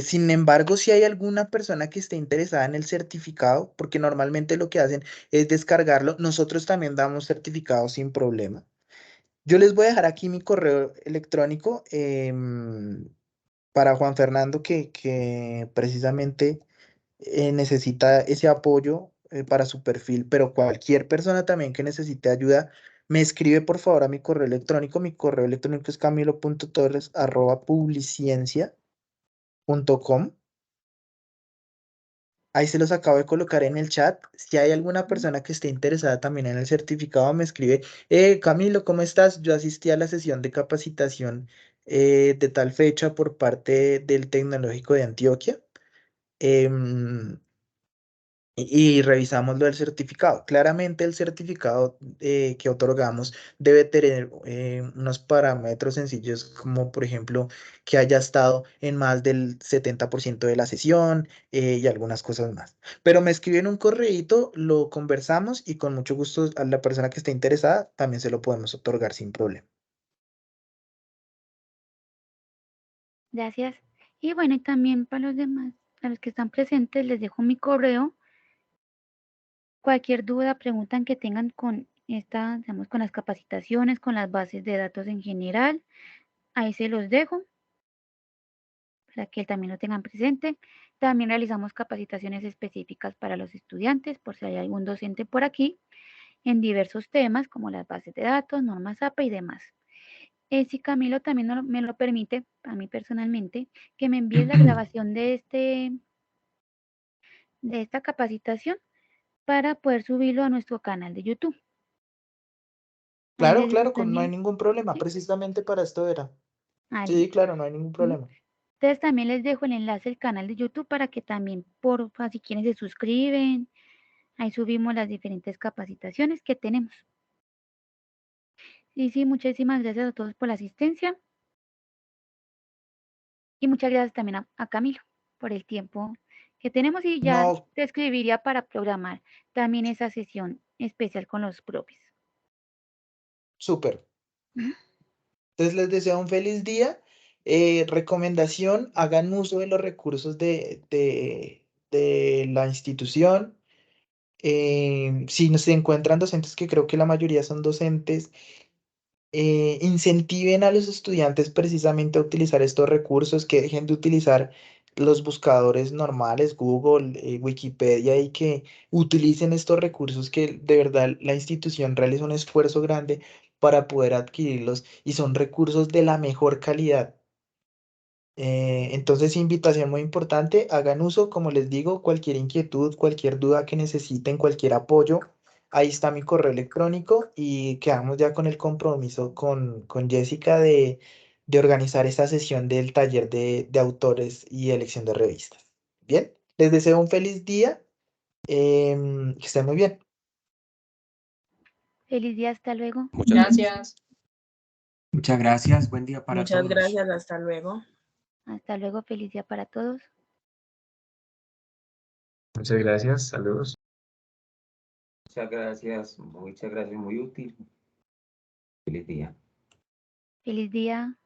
Speaker 1: Sin embargo, si hay alguna persona que esté interesada en el certificado, porque normalmente lo que hacen es descargarlo, nosotros también damos certificados sin problema. Yo les voy a dejar aquí mi correo electrónico para Juan Fernando, que precisamente necesita ese apoyo para su perfil, pero cualquier persona también que necesite ayuda, me escribe por favor a mi correo electrónico. Mi correo electrónico es camilo.torres@publiciencia.com. Ahí se los acabo de colocar en el chat. Si hay alguna
Speaker 3: Ujú.
Speaker 1: persona que esté interesada también en el certificado, me escribe, Camilo, ¿cómo estás? Yo asistí a la sesión de capacitación de tal fecha por parte del Tecnológico de Antioquia. em, y revisamos lo del certificado. Claramente el certificado que otorgamos debe tener unos parámetros sencillos como por ejemplo que haya estado en más del 70% de la sesión y algunas cosas más. Pero me escriben un correíto, lo conversamos y con mucho gusto a la persona que esté interesada también se lo podemos otorgar sin problema.
Speaker 3: Gracias. Y bueno, y también para los demás, a los que están presentes, les dejo mi correo. Cualquier duda, pregunta que tengan con esta, digamos, con las capacitaciones, con las bases de datos en general, ahí se los dejo para que también lo tengan presente. También realizamos capacitaciones específicas para los estudiantes, por si hay algún docente por aquí, en diversos temas como las bases de datos, normas APA y demás. Si Camilo también me lo permite, a mí personalmente, que me envíes la grabación de esta capacitación para poder subirlo a nuestro canal de YouTube. Ahí
Speaker 1: Claro,
Speaker 3: les dejo
Speaker 1: claro, no hay
Speaker 3: también,
Speaker 1: ningún problema.
Speaker 3: ¿sí?
Speaker 1: Precisamente para esto era.
Speaker 3: Ah,
Speaker 1: Sí,
Speaker 3: listo.
Speaker 1: claro, no hay ningún
Speaker 3: ¿Mm?
Speaker 1: problema.
Speaker 3: Entonces también les dejo el enlace al canal de YouTube para que también, porfa, si quieren se suscriben. Ahí subimos las diferentes capacitaciones que tenemos. Y sí, muchísimas gracias a todos por la asistencia. Y muchas gracias también a Camilo por el tiempo que tenemos y ya
Speaker 1: No,
Speaker 3: te escribiría para programar también esa sesión especial con los profes.
Speaker 1: súper.
Speaker 3: ¿Mm?
Speaker 1: Entonces les deseo un feliz día. Recomendación, hagan uso de los recursos de la institución. Si no se encuentran docentes, que creo que la mayoría son docentes, incentiven a los estudiantes precisamente a utilizar estos recursos, que dejen de utilizar los buscadores normales, Google, Wikipedia, y que utilicen estos recursos que de verdad la institución realiza un esfuerzo grande para poder adquirirlos y son recursos de la mejor calidad. Entonces, invitación muy importante, hagan uso, como les digo, cualquier inquietud, cualquier duda que necesiten, cualquier apoyo, ahí está mi correo electrónico y quedamos ya con el compromiso con Jessica de organizar esta sesión del taller de autores y elección de revistas. Bien, les deseo un feliz día, que estén muy bien.
Speaker 3: Feliz día, hasta luego.
Speaker 10: Muchas gracias.
Speaker 6: Gracias.
Speaker 8: Muchas gracias, buen día para
Speaker 2: Muchas
Speaker 8: todos.
Speaker 2: gracias, hasta luego.
Speaker 3: Hasta luego, feliz día para todos.
Speaker 9: Muchas gracias, saludos.
Speaker 5: muchas gracias, muy útil. Feliz día.
Speaker 3: Feliz día.